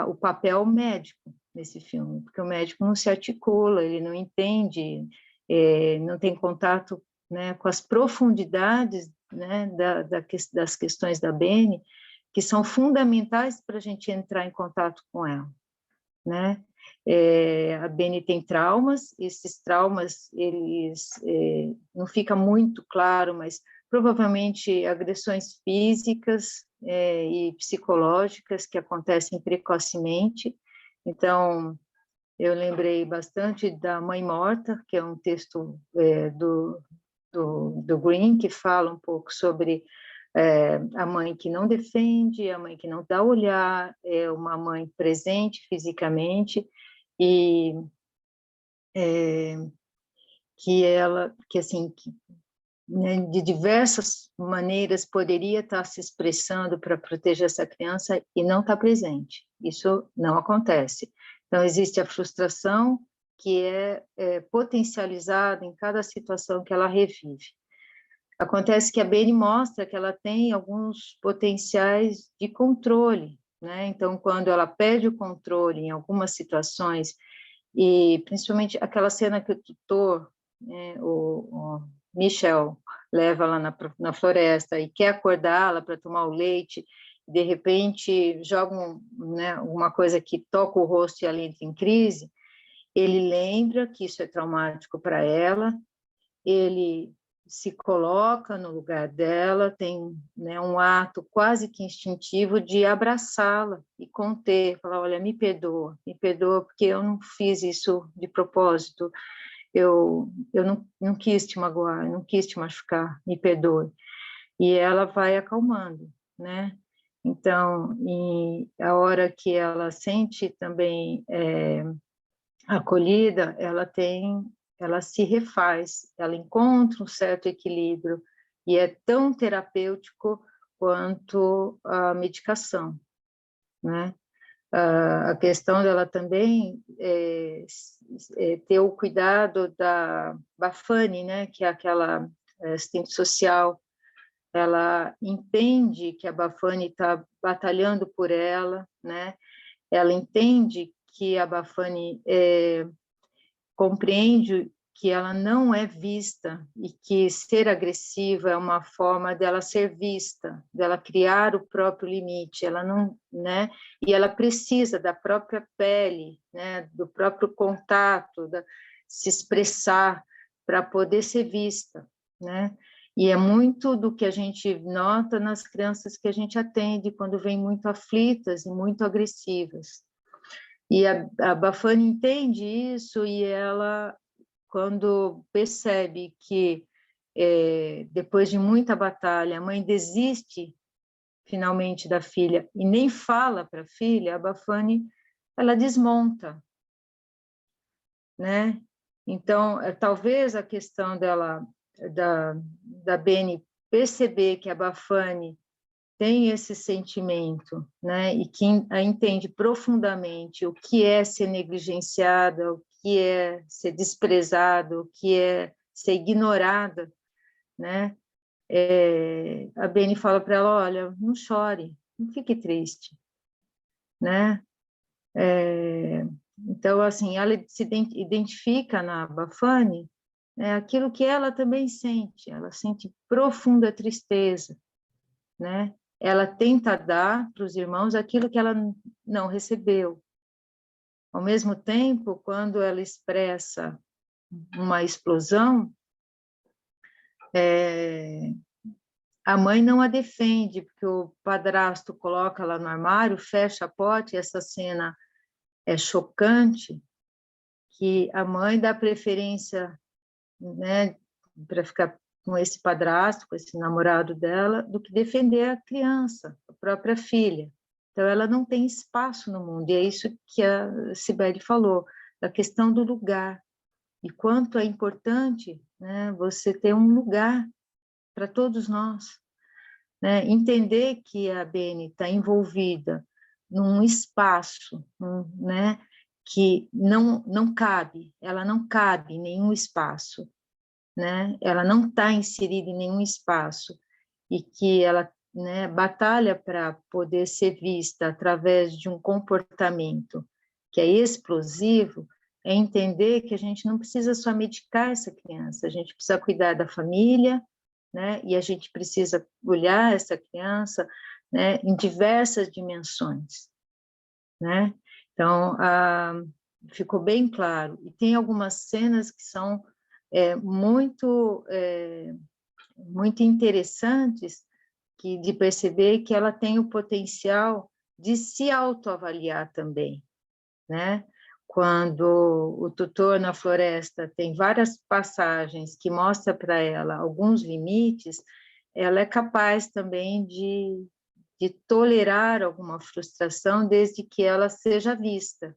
o papel médico nesse filme, porque o médico não se articula, ele não entende, não tem contato, né, com as profundidades, né, das questões da Beni, que são fundamentais para a gente entrar em contato com ela, né? A Beni tem traumas, esses traumas, eles não fica muito claro, mas provavelmente agressões físicas e psicológicas que acontecem precocemente. Então, eu lembrei bastante da Mãe Morta, que é um texto do Green, que fala um pouco sobre a mãe que não defende, a mãe que não dá olhar, é uma mãe presente fisicamente, e né, de diversas maneiras poderia estar se expressando para proteger essa criança e não está presente. Isso não acontece. Então, existe a frustração que é potencializada em cada situação que ela revive. Acontece que a Beni mostra que ela tem alguns potenciais de controle, né? Então, quando ela perde o controle em algumas situações, e principalmente aquela cena que o tutor, né, o Michel, leva lá na floresta e quer acordá-la para tomar o leite, de repente joga né, uma coisa que toca o rosto e ela entra em crise, ele lembra que isso é traumático para ela, ele se coloca no lugar dela, tem, né, um ato quase que instintivo de abraçá-la e conter, falar, olha, me perdoa porque eu não fiz isso de propósito, eu não quis te magoar, eu não quis te machucar, me perdoe. E ela vai acalmando, né? Então, e a hora que ela sente também acolhida, ela se refaz, ela encontra um certo equilíbrio e é tão terapêutico quanto a medicação, né? A questão dela também ter o cuidado da Bafani, né? Que é aquela assistente social, ela entende que a Bafani está batalhando por ela, né? Ela entende que a Bafani compreende que ela não é vista e que ser agressiva é uma forma dela ser vista, dela criar o próprio limite, ela não, né? E ela precisa da própria pele, né? Do próprio contato, se expressar para poder ser vista, né? E é muito do que a gente nota nas crianças que a gente atende quando vêm muito aflitas e muito agressivas. E a Bafani entende isso e ela, quando percebe que, depois de muita batalha, a mãe desiste finalmente da filha e nem fala para a filha, a Bafani, ela desmonta, né? Então, talvez a questão da Beni perceber que a Bafani tem esse sentimento, né, e que a entende profundamente o que é ser negligenciada, o que é ser desprezado, que é ser ignorada, né? A Beni fala para ela, olha, não chore, não fique triste, né? Então, assim, ela se identifica na Bafane aquilo que ela também sente, ela sente profunda tristeza, né? Ela tenta dar para os irmãos aquilo que ela não recebeu. Ao mesmo tempo, quando ela expressa uma explosão, a mãe não a defende, porque o padrasto coloca ela no armário, fecha a porta, e essa cena é chocante, que a mãe dá preferência, né, para ficar com esse padrasto, com esse namorado dela, do que defender a criança, a própria filha. Então, ela não tem espaço no mundo, e é isso que a Cibele falou, da questão do lugar, e quanto é importante, né, você ter um lugar para todos nós, né? Entender que a Beni está envolvida num espaço, né, que não cabe, ela não cabe em nenhum espaço, né? Ela não está inserida em nenhum espaço, e que ela, né, batalha para poder ser vista através de um comportamento que é explosivo, é entender que a gente não precisa só medicar essa criança, a gente precisa cuidar da família, né? E a gente precisa olhar essa criança, né, em diversas dimensões, né? Então, ficou bem claro. E tem algumas cenas que são muito interessantes, de perceber que ela tem o potencial de se autoavaliar também, né? Quando o tutor na floresta tem várias passagens que mostra para ela alguns limites, ela é capaz também de tolerar alguma frustração desde que ela seja vista,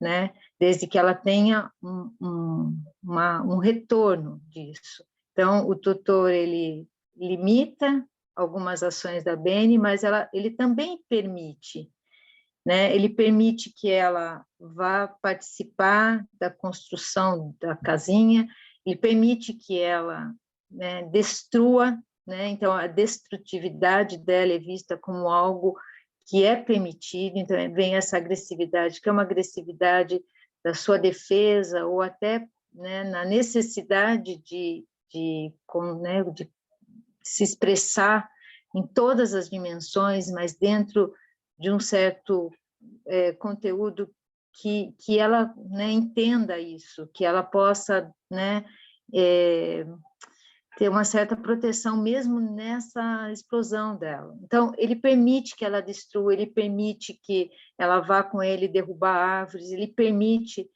né? Desde que ela tenha um retorno disso. Então, o tutor, ele limita algumas ações da Beni, mas ele também permite, né? Ele permite que ela vá participar da construção da casinha, ele permite que ela, né, destrua, né? Então, a destrutividade dela é vista como algo que é permitido, então vem essa agressividade, que é uma agressividade da sua defesa, ou até, né, na necessidade de se expressar em todas as dimensões, mas dentro de um certo conteúdo que ela, né, entenda isso, que ela possa, né, ter uma certa proteção mesmo nessa explosão dela. Então, ele permite que ela destrua, ele permite que ela vá com ele derrubar árvores, ele permite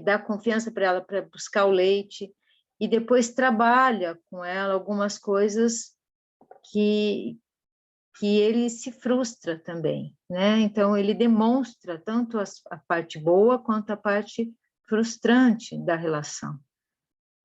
dar confiança para ela para buscar o leite, e depois trabalha com ela algumas coisas que ele se frustra também, né? Então, ele demonstra tanto a parte boa quanto a parte frustrante da relação,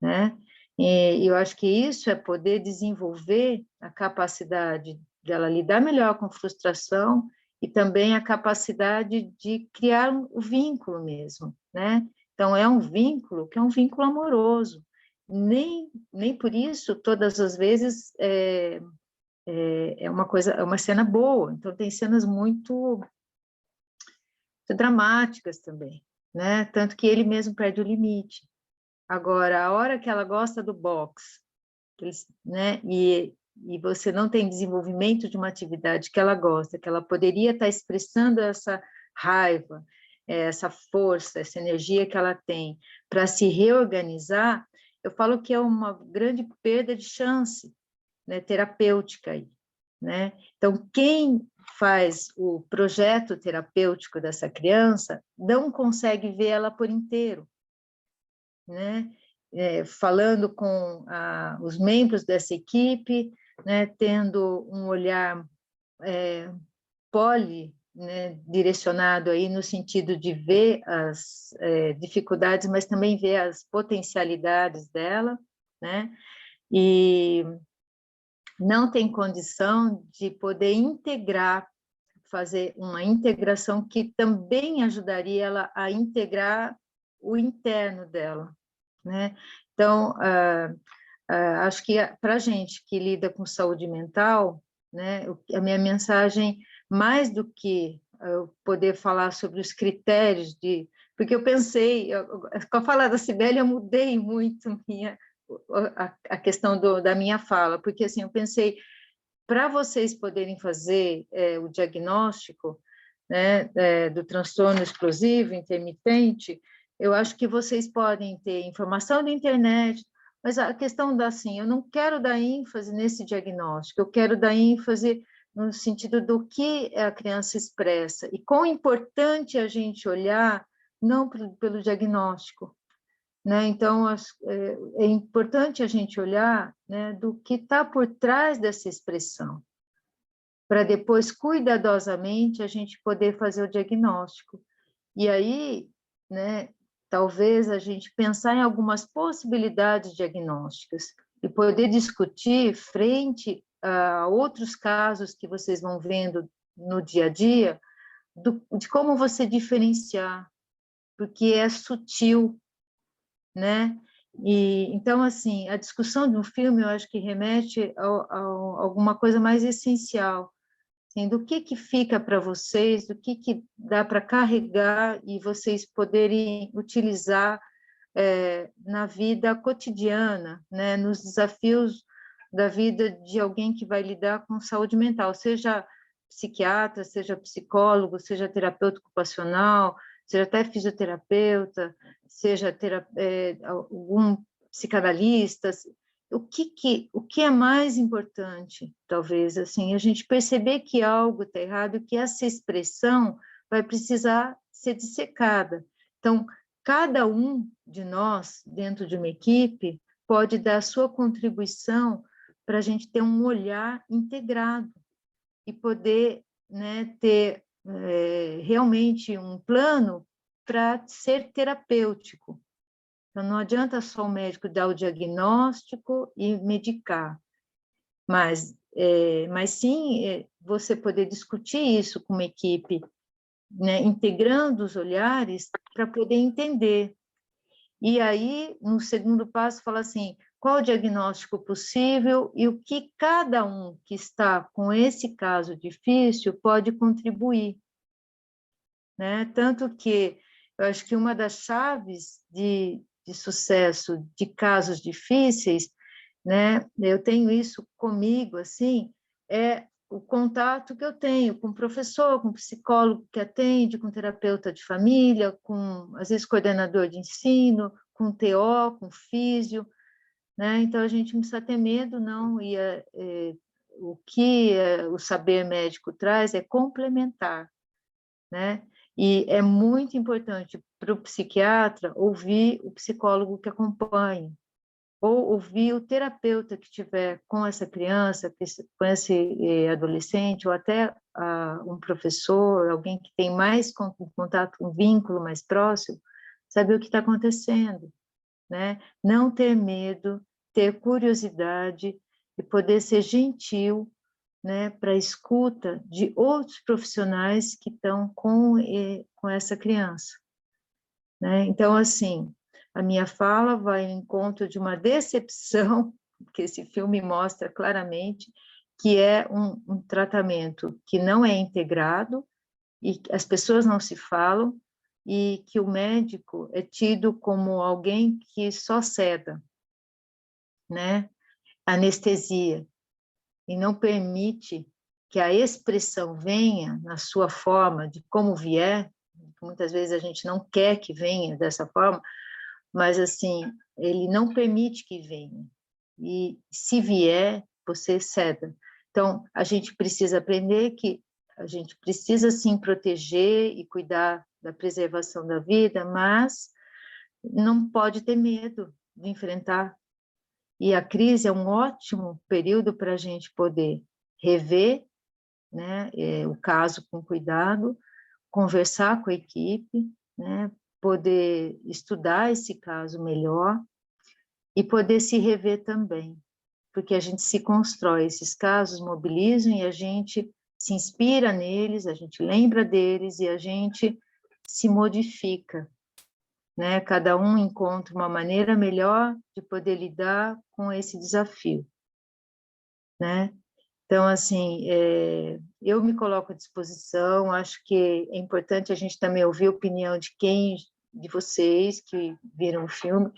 né? E eu acho que isso é poder desenvolver a capacidade dela lidar melhor com frustração e também a capacidade de criar um vínculo mesmo, né? Então, é um vínculo que é um vínculo amoroso. Nem por isso, todas as vezes, é uma cena boa. Então, tem cenas muito dramáticas também, né? Tanto que ele mesmo perde o limite. Agora, a hora que ela gosta do boxe, né, e você não tem desenvolvimento de uma atividade que ela gosta, que ela poderia estar expressando essa raiva, essa força, essa energia que ela tem para se reorganizar, eu falo que é uma grande perda de chance, né, terapêutica aí, né? Então, quem faz o projeto terapêutico dessa criança não consegue ver ela por inteiro, né? Falando com os membros dessa equipe, né, tendo um olhar né, direcionado aí no sentido de ver as dificuldades, mas também ver as potencialidades dela, né? E não tem condição de poder integrar, fazer uma integração que também ajudaria ela a integrar o interno dela, né? Então, acho que para a gente que lida com saúde mental, né, a minha mensagem, mais do que eu poder falar sobre os critérios porque eu pensei, com a fala da Cibele, eu mudei muito a questão da minha fala, porque assim, eu pensei, para vocês poderem fazer o diagnóstico, né, do transtorno explosivo intermitente, eu acho que vocês podem ter informação da internet, mas a questão assim, eu não quero dar ênfase nesse diagnóstico, eu quero dar ênfase no sentido do que a criança expressa, e quão importante a gente olhar, não pelo diagnóstico, né? Então, é importante a gente olhar, né, do que está por trás dessa expressão, para depois, cuidadosamente, a gente poder fazer o diagnóstico. E aí, né, talvez a gente pensar em algumas possibilidades diagnósticas e poder discutir frente a outros casos que vocês vão vendo no dia a dia, de como você diferenciar, porque é sutil, né? E, então, assim, a discussão de um filme, eu acho que remete a alguma coisa mais essencial, assim, do que fica para vocês, do que dá para carregar e vocês poderem utilizar na vida cotidiana, né? Nos desafios da vida de alguém que vai lidar com saúde mental, seja psiquiatra, seja psicólogo, seja terapeuta ocupacional, seja até fisioterapeuta, seja algum psicanalista. O que é mais importante, talvez, assim, a gente perceber que algo está errado, que essa expressão vai precisar ser dissecada. Então, cada um de nós, dentro de uma equipe, pode dar a sua contribuição para a gente ter um olhar integrado e poder, né, ter realmente um plano para ser terapêutico. Então, não adianta só o médico dar o diagnóstico e medicar, mas sim você poder discutir isso com uma equipe, né, integrando os olhares para poder entender. E aí, no segundo passo, fala assim, qual o diagnóstico possível e o que cada um que está com esse caso difícil pode contribuir, né? Tanto que eu acho que uma das chaves de sucesso de casos difíceis, né? Eu tenho isso comigo, assim, é o contato que eu tenho com o professor, com o psicólogo que atende, com o terapeuta de família, com, às vezes, coordenador de ensino, com o TO, com o físio, né? Então, a gente não precisa ter medo, não, e o que o saber médico traz é complementar, né? E é muito importante para o psiquiatra ouvir o psicólogo que acompanha, ou ouvir o terapeuta que estiver com essa criança, com esse adolescente, ou até um professor, alguém que tem mais contato, um vínculo mais próximo, saber o que está acontecendo, né? Não ter medo, ter curiosidade e poder ser gentil, né, para a escuta de outros profissionais que estão com essa criança, né? Então, assim, a minha fala vai ao encontro de uma decepção, que esse filme mostra claramente, que é um tratamento que não é integrado, e as pessoas não se falam, e que o médico é tido como alguém que só ceda, né? Anestesia, e não permite que a expressão venha na sua forma, de como vier. Muitas vezes a gente não quer que venha dessa forma, mas, assim, ele não permite que venha. E, se vier, você ceda. Então, a gente precisa aprender que a gente precisa, sim, proteger e cuidar da preservação da vida, mas não pode ter medo de enfrentar. E a crise é um ótimo período para a gente poder rever, né, o caso com cuidado, conversar com a equipe, né, poder estudar esse caso melhor e poder se rever também, porque a gente se constrói, esses casos mobilizam e a gente se inspira neles, a gente lembra deles e a gente se modifica, né? Cada um encontra uma maneira melhor de poder lidar com esse desafio, né? Então, assim, eu me coloco à disposição, acho que é importante a gente também ouvir a opinião de vocês que viram o filme,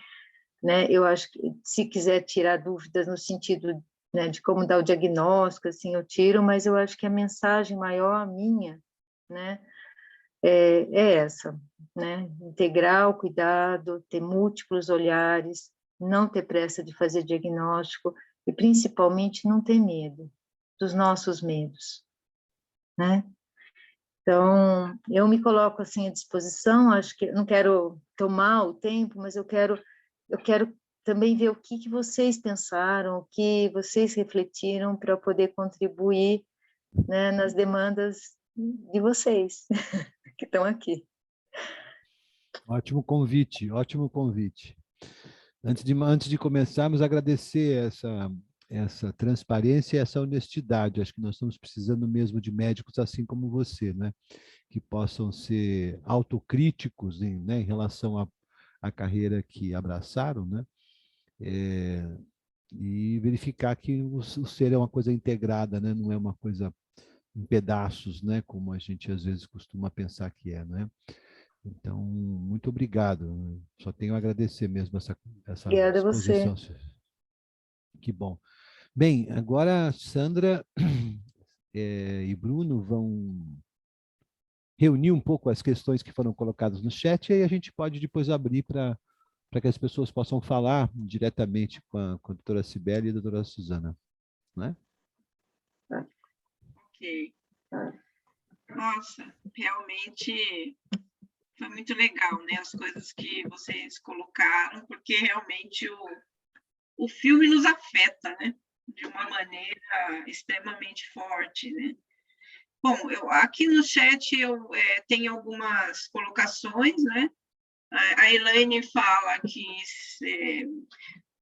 né? Eu acho que, se quiser tirar dúvidas no sentido, né, de como dar o diagnóstico, assim, eu tiro, mas eu acho que a mensagem maior minha, né, é essa, né? Integrar o cuidado, ter múltiplos olhares, não ter pressa de fazer diagnóstico e, principalmente, não ter medo dos nossos medos, né? Então, eu me coloco assim à disposição, acho que não quero tomar o tempo, mas eu quero também ver o que vocês pensaram, o que vocês refletiram para eu poder contribuir, né, nas demandas de vocês que estão aqui. Ótimo convite, ótimo convite. Antes de começarmos, agradecer essa transparência e essa honestidade. Acho que nós estamos precisando mesmo de médicos assim como você, né? Que possam ser autocríticos né, em relação à carreira que abraçaram, né? E verificar que o ser é uma coisa integrada, né? Não é uma coisa em pedaços, né? Como a gente às vezes costuma pensar que é, né? Então, muito obrigado. Só tenho a agradecer mesmo essa Obrigada a disposição. você. Que bom. Bem, agora Sandra e Bruno vão reunir um pouco as questões que foram colocadas no chat e aí a gente pode depois abrir para que as pessoas possam falar diretamente com a doutora Cibele e a doutora Suzana. Né? Ok. Nossa, realmente foi muito legal, né? As coisas que vocês colocaram, porque realmente o filme nos afeta, né? De uma maneira extremamente forte, né? Bom, aqui no chat eu tenho algumas colocações, né? A Elaine fala que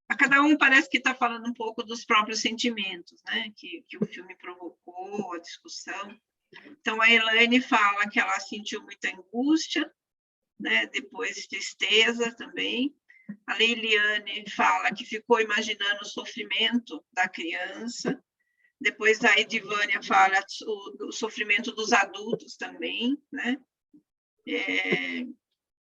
a cada um parece que está falando um pouco dos próprios sentimentos, né? Que o filme provocou, a discussão. Então, a Elaine fala que ela sentiu muita angústia, né? Depois tristeza também. A Leiliane fala que ficou imaginando o sofrimento da criança. Depois a Edivânia fala o sofrimento dos adultos também, né?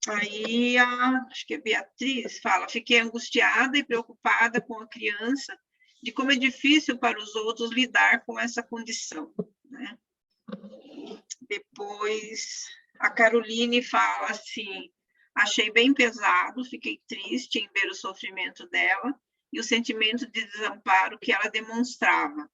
Aí, acho que a Beatriz fala, fiquei angustiada e preocupada com a criança, de como é difícil para os outros lidar com essa condição, né? Depois, a Caroline fala assim, achei bem pesado, fiquei triste em ver o sofrimento dela e o sentimento de desamparo que ela demonstrava.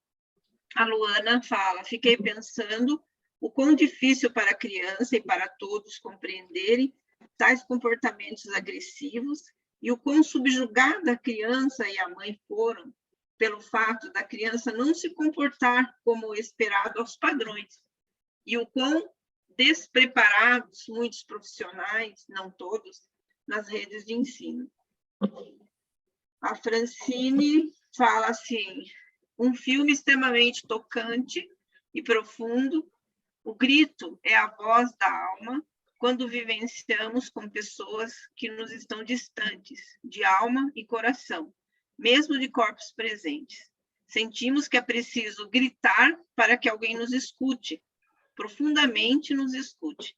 A Luana fala, fiquei pensando o quão difícil para a criança e para todos compreenderem tais comportamentos agressivos e o quão subjugada a criança e a mãe foram pelo fato da criança não se comportar como esperado aos padrões e o quão despreparados muitos profissionais, não todos, nas redes de ensino. A Francine fala assim, um filme extremamente tocante e profundo, o grito é a voz da alma quando vivenciamos com pessoas que nos estão distantes, de alma e coração, mesmo de corpos presentes. Sentimos que é preciso gritar para que alguém nos escute, profundamente nos escute.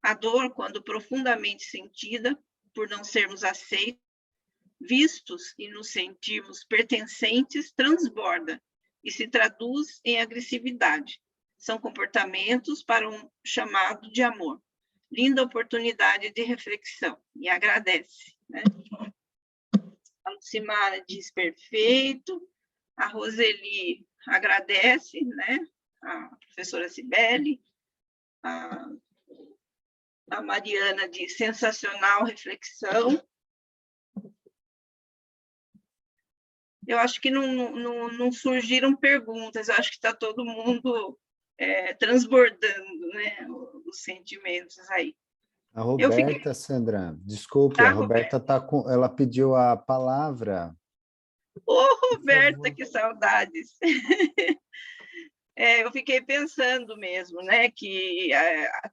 A dor, quando profundamente sentida, por não sermos aceitos, vistos e nos sentirmos pertencentes, transborda e se traduz em agressividade. São comportamentos para um chamado de amor. Linda oportunidade de reflexão. E agradece. Né? A Lucimara diz perfeito. A Roseli agradece, né? A professora Cibele. A Mariana diz sensacional reflexão. Eu acho que não surgiram perguntas, eu acho que está todo mundo transbordando, né, os sentimentos aí. A Roberta, Sandra, desculpe, a Roberta ela pediu a palavra. Ô, Roberta, que saudades! eu fiquei pensando mesmo, né, que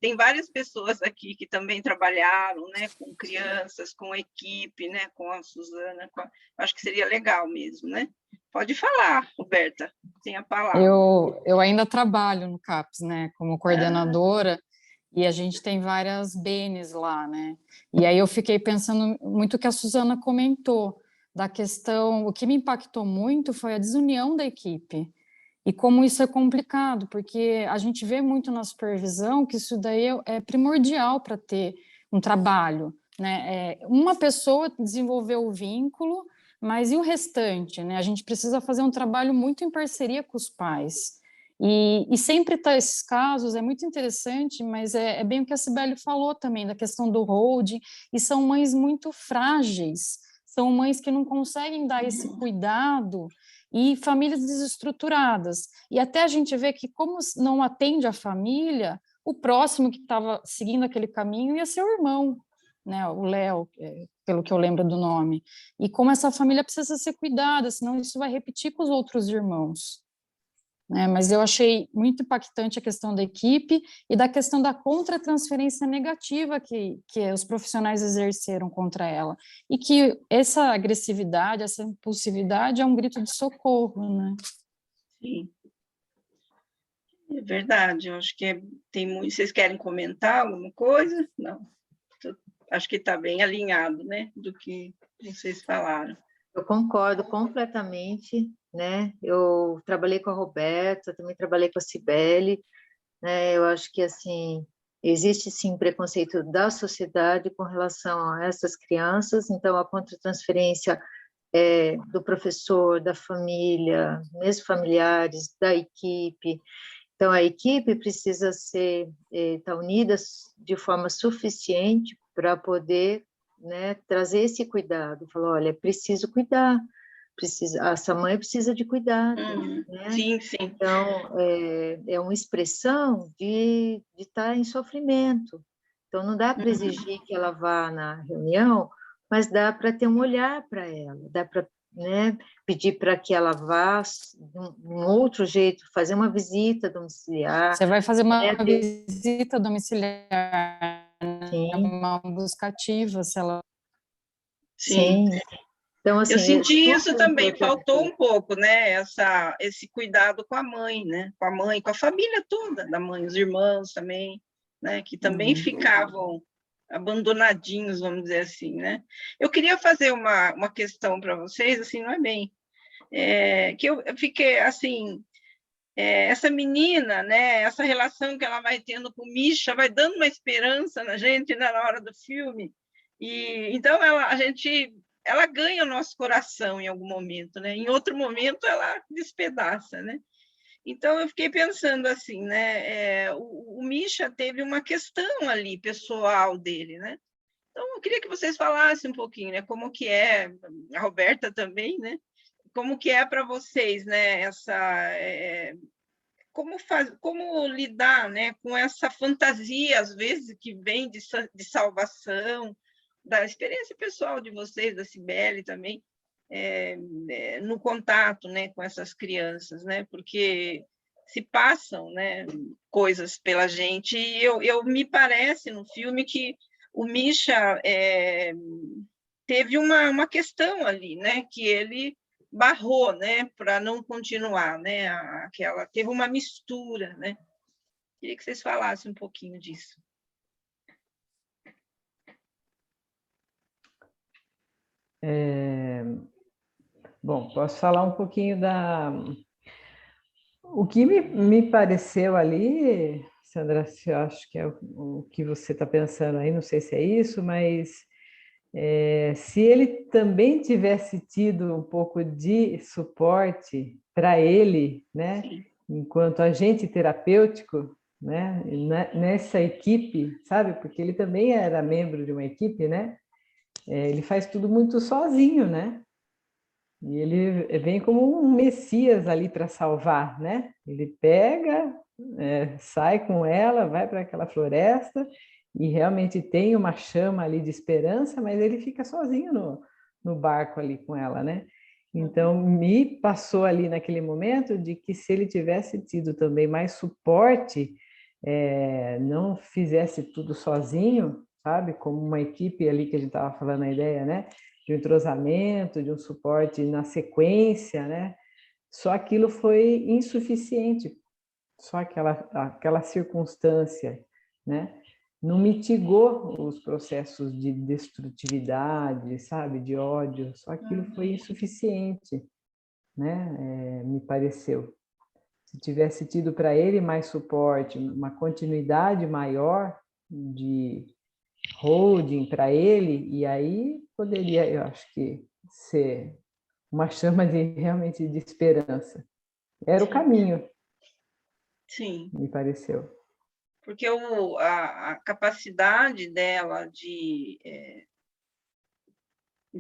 tem várias pessoas aqui que também trabalharam, né, com crianças, com equipe, né, com a Suzana, acho que seria legal mesmo, né? Pode falar, Roberta, tem a palavra. Eu ainda trabalho no CAPS, né, como coordenadora, e a gente tem várias BNs lá, né? E aí eu fiquei pensando muito o que a Suzana comentou, da questão, o que me impactou muito foi a desunião da equipe, e como isso é complicado, porque a gente vê muito na supervisão que isso daí é primordial para ter um trabalho, né? Uma pessoa desenvolveu o vínculo, mas e o restante, né? A gente precisa fazer um trabalho muito em parceria com os pais. E sempre tá esses casos, é muito interessante, mas é bem o que a Cibele falou também, da questão do holding, e são mães muito frágeis, são mães que não conseguem dar esse cuidado, e famílias desestruturadas. E até a gente vê que, como não atende a família, o próximo que estava seguindo aquele caminho ia ser o irmão, né, o Léo, pelo que eu lembro do nome. E como essa família precisa ser cuidada, senão isso vai repetir com os outros irmãos. Mas eu achei muito impactante a questão da equipe e da questão da contratransferência negativa que os profissionais exerceram contra ela, e que essa agressividade, essa impulsividade é um grito de socorro, né? Sim, é verdade, eu acho que tem muito... Vocês querem comentar alguma coisa? Não, acho que está bem alinhado, né, do que vocês falaram. Eu concordo completamente, né? Eu trabalhei com a Roberta, também trabalhei com a Cibele, né? Eu acho que, assim, existe, sim, preconceito da sociedade com relação a essas crianças, então a contratransferência do professor, da família, mesmo familiares, da equipe. Então, a equipe precisa estar unida de forma suficiente para poder, né, trazer esse cuidado. Falou, olha, é preciso cuidar, essa mãe precisa de cuidado. Né? Sim, sim. Então, é uma expressão de estar em sofrimento. Então, não dá para exigir que ela vá na reunião, mas dá para ter um olhar para ela, dá para, né, pedir para que ela vá de um outro jeito, fazer uma visita domiciliar. Você vai fazer uma visita domiciliar, sim. Uma busca ativa, se ela... Sim. Então, assim, eu senti isso também, faltou um pouco, né, esse cuidado com a mãe, né, com a família toda da mãe, os irmãos também, né, que também ficavam abandonadinhos, vamos dizer assim, né. Eu queria fazer uma questão para vocês, assim, não é bem, que eu fiquei, assim, essa menina, né, essa relação que ela vai tendo com o Misha, vai dando uma esperança na gente, né, na hora do filme, e então ela ganha o nosso coração em algum momento, né? Em outro momento ela despedaça, né? Então eu fiquei pensando assim, né? O Misha teve uma questão ali pessoal dele, né? Então eu queria que vocês falassem um pouquinho, né? Como que é, a Roberta também, né? Como que é para vocês, né? Como lidar, né? Com essa fantasia às vezes que vem de salvação, da experiência pessoal de vocês, da Cibele também, no contato, né, com essas crianças, né, porque se passam, né, coisas pela gente, e me parece no filme que o Misha teve uma questão ali, né, que ele barrou, né, para não continuar, né, teve uma mistura, né. Queria que vocês falassem um pouquinho disso. Bom, posso falar um pouquinho O que me pareceu ali, Sandra, eu acho que é o que você está pensando aí, não sei se é isso, mas se ele também tivesse tido um pouco de suporte para ele, né, enquanto agente terapêutico, né, nessa equipe, sabe, porque ele também era membro de uma equipe, né, ele faz tudo muito sozinho, né? E ele vem como um Messias ali para salvar, né? Ele pega, sai com ela, vai para aquela floresta e realmente tem uma chama ali de esperança, mas ele fica sozinho no barco ali com ela, né? Então, me passou ali naquele momento de que se ele tivesse tido também mais suporte, não fizesse tudo sozinho, sabe? Como uma equipe ali que a gente estava falando a ideia, né? De um entrosamento, de um suporte na sequência, né? Só aquilo foi insuficiente, só aquela circunstância, né? Não mitigou os processos de destrutividade, sabe, de ódio, só aquilo foi insuficiente, né? Me pareceu. Se tivesse tido para ele mais suporte, uma continuidade maior de holding para ele, e aí poderia, eu acho que, ser uma chama realmente de esperança. Era o caminho. Sim. Me pareceu. Porque a capacidade dela de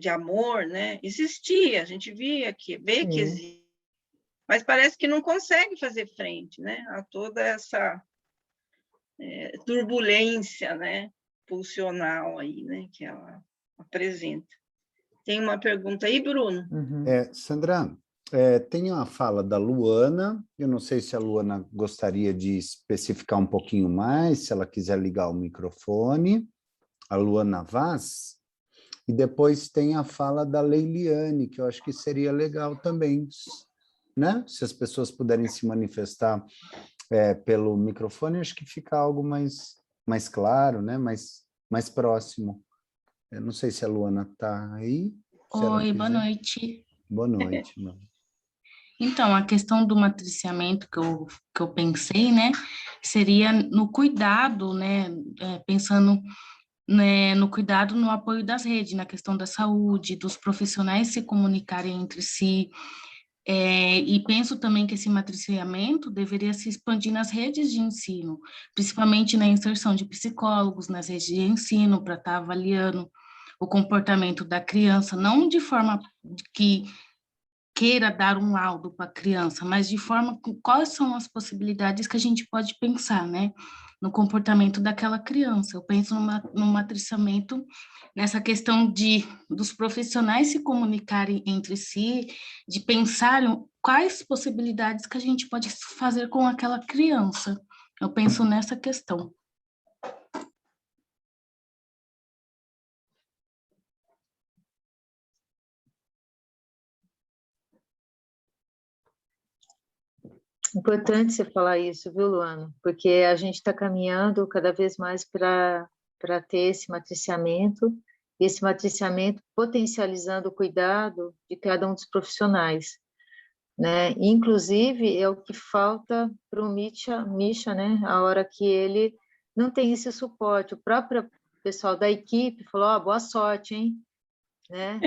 amor, né, existia, a gente vê que existe, mas parece que não consegue fazer frente, né, a toda essa turbulência, né, pulsional aí, né, que ela apresenta. Tem uma pergunta aí, Bruno? Sandra, tem uma fala da Luana, eu não sei se a Luana gostaria de especificar um pouquinho mais, se ela quiser ligar o microfone, a Luana Vaz, e depois tem a fala da Leiliane, que eu acho que seria legal também, né? Se as pessoas puderem se manifestar pelo microfone, acho que fica algo mais claro, né? Mais próximo. Eu não sei se a Luana está aí. Oi, boa noite. Boa noite. Então, a questão do matriciamento que eu pensei, né, seria no cuidado, né, pensando, né, no cuidado, no apoio das redes, na questão da saúde, dos profissionais se comunicarem entre si, e penso também que esse matriciamento deveria se expandir nas redes de ensino, principalmente na inserção de psicólogos nas redes de ensino, para estar avaliando o comportamento da criança, não de forma que queira dar um laudo para a criança, mas de forma quais são as possibilidades que a gente pode pensar, né, no comportamento daquela criança. Eu penso no matriciamento, nessa questão dos profissionais se comunicarem entre si, de pensarem quais possibilidades que a gente pode fazer com aquela criança. Eu penso nessa questão. Importante você falar isso, viu, Luana? Porque a gente está caminhando cada vez mais para ter esse matriciamento potencializando o cuidado de cada um dos profissionais, né? Inclusive, é o que falta para o Misha, né? A hora que ele não tem esse suporte. O próprio pessoal da equipe falou, boa sorte, hein? Né?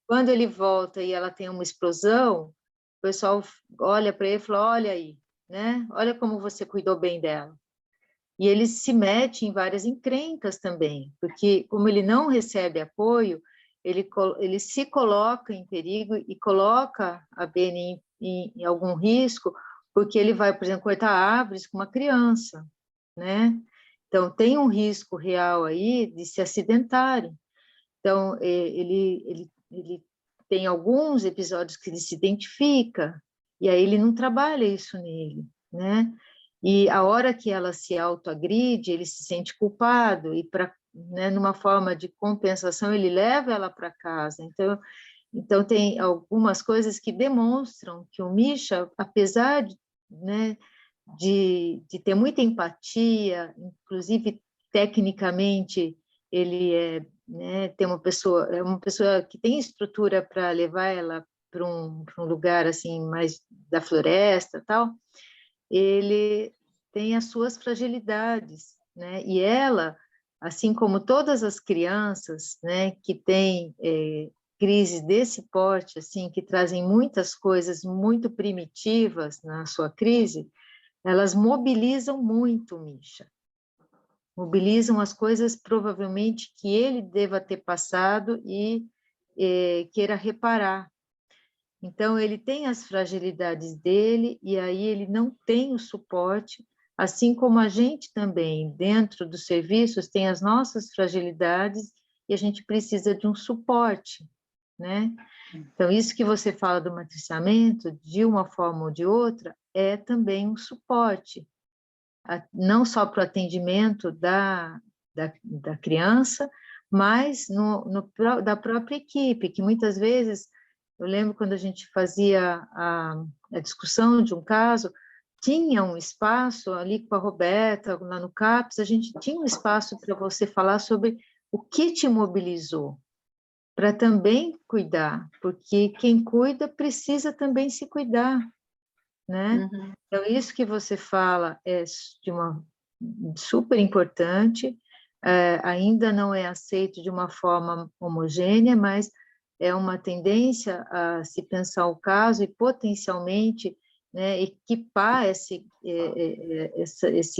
Quando ele volta e ela tem uma explosão, o pessoal olha para ele e fala, olha aí, né? Olha como você cuidou bem dela. E ele se mete em várias encrencas também, porque como ele não recebe apoio, ele se coloca em perigo e coloca a Beni em algum risco, porque ele vai, por exemplo, cortar árvores com uma criança, né? Então, tem um risco real aí de se acidentarem. Então, ele tem alguns episódios que ele se identifica, e aí ele não trabalha isso nele, né? E a hora que ela se autoagride, ele se sente culpado, e né, numa forma de compensação, ele leva ela para casa. Então, tem algumas coisas que demonstram que o Misha, apesar né, de ter muita empatia, inclusive tecnicamente, ele né, é uma pessoa que tem estrutura para levar ela para um lugar assim mais da floresta, tal. Ele tem as suas fragilidades, né? E ela, assim como todas as crianças, né, que têm crises desse porte, assim, que trazem muitas coisas muito primitivas na sua crise, elas mobilizam muito o Misha. Mobilizam as coisas provavelmente que ele deva ter passado e queira reparar. Então, ele tem as fragilidades dele e aí ele não tem o suporte, assim como a gente também, dentro dos serviços, tem as nossas fragilidades e a gente precisa de um suporte, né? Então, isso que você fala do matriciamento, de uma forma ou de outra, é também um suporte, não só para o atendimento da criança, mas da própria equipe, que muitas vezes, eu lembro quando a gente fazia a discussão de um caso, tinha um espaço ali com a Roberta, lá no CAPS, a gente tinha um espaço para você falar sobre o que te mobilizou, para também cuidar, porque quem cuida precisa também se cuidar, né? Uhum. Então, isso que você fala é super importante, ainda não é aceito de uma forma homogênea, mas é uma tendência a se pensar o caso e potencialmente, né, equipar esse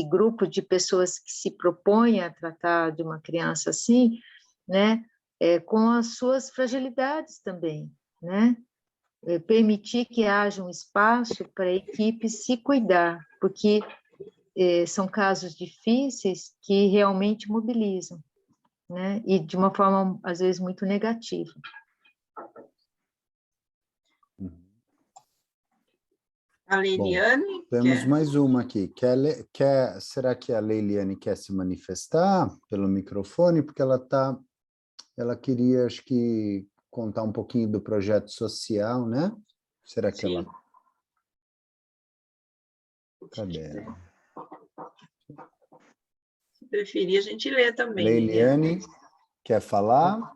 grupo de pessoas que se propõem a tratar de uma criança assim, né, com as suas fragilidades também, né? Permitir que haja um espaço para a equipe se cuidar, porque são casos difíceis que realmente mobilizam, né? E de uma forma, às vezes, muito negativa. A Leiliane? Bom, temos mais uma aqui. Será que a Leiliane quer se manifestar pelo microfone? Porque ela queria, acho que, contar um pouquinho do projeto social, né? Será que Sim. ela... Cadê ela? Se preferir, a gente lê também. Leiliane, quer falar?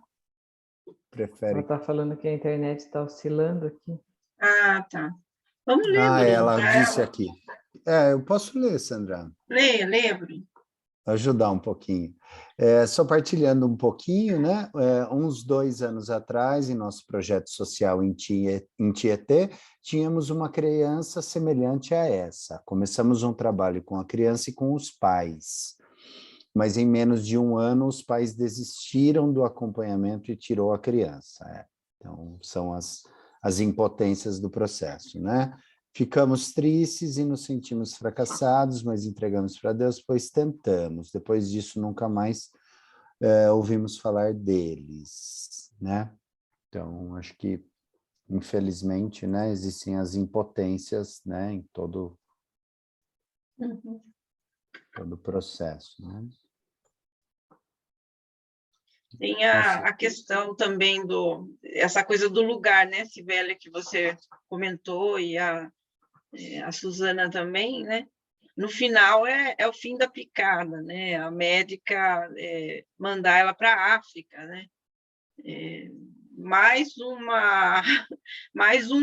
Prefere? Ela está falando que a internet está oscilando aqui. Ah, tá. Vamos ler, Bruno. Ela disse aqui. Eu posso ler, Sandra. Leia, Bruno. Ajudar um pouquinho. Só partilhando um pouquinho, né? Uns 2 anos atrás, em nosso projeto social em Tietê, tínhamos uma criança semelhante a essa. Começamos um trabalho com a criança e com os pais. Mas em menos de 1 ano, os pais desistiram do acompanhamento e tirou a criança. Então, são as impotências do processo, né? Ficamos tristes e nos sentimos fracassados, mas entregamos para Deus, pois tentamos. Depois disso, nunca mais ouvimos falar deles, né? Então, acho que, infelizmente, né, existem as impotências, né, em todo o processo, né? Tem a questão também essa coisa do lugar, né, Sibélia, que você comentou, e a Suzana também, né? No final é o fim da picada, né? A médica mandar ela para a África, né? Mais um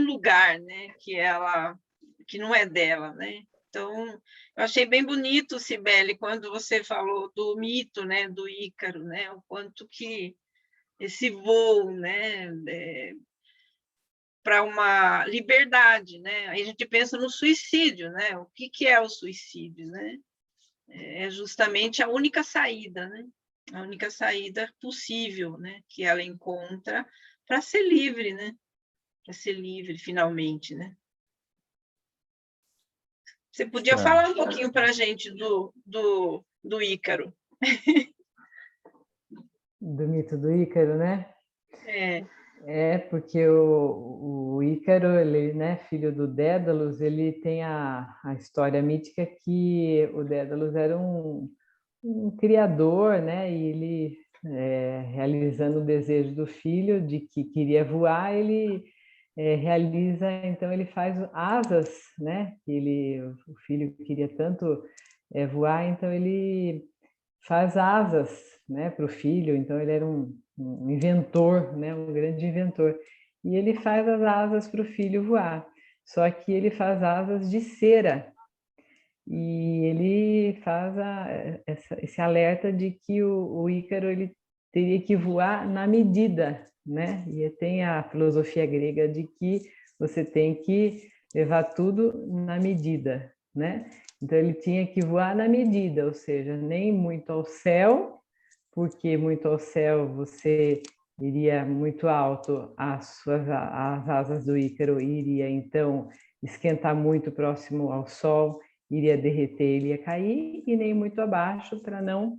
lugar, né? Que não é dela, né? Então, eu achei bem bonito, Cibele, quando você falou do mito, né? Do Ícaro, né? O quanto que esse voo, né? Para uma liberdade, né? Aí a gente pensa no suicídio, né? O que é o suicídio, né? É justamente a única saída, né? A única saída possível, né? Que ela encontra para ser livre, né? Para ser livre, finalmente, né? Você podia falar um pouquinho para a gente do Ícaro? Do mito do Ícaro, né? Porque o Ícaro, ele, né, filho do Dédalus, ele tem a história mítica que o Dédalus era um criador, né, e ele, realizando o desejo do filho de que queria voar, ele realiza, então ele faz asas, né, o filho queria tanto voar, então ele faz asas, né, para o filho, então ele era um inventor, né, um grande inventor, e ele faz as asas para o filho voar, só que ele faz asas de cera, e ele faz esse alerta de que o Ícaro ele teria que voar na medida, né, e tem a filosofia grega de que você tem que levar tudo na medida, né, então ele tinha que voar na medida, ou seja, nem muito ao céu, porque muito ao céu você iria muito alto, as asas do Ícaro iria então esquentar muito próximo ao sol, iria derreter, ele ia cair, e nem muito abaixo para não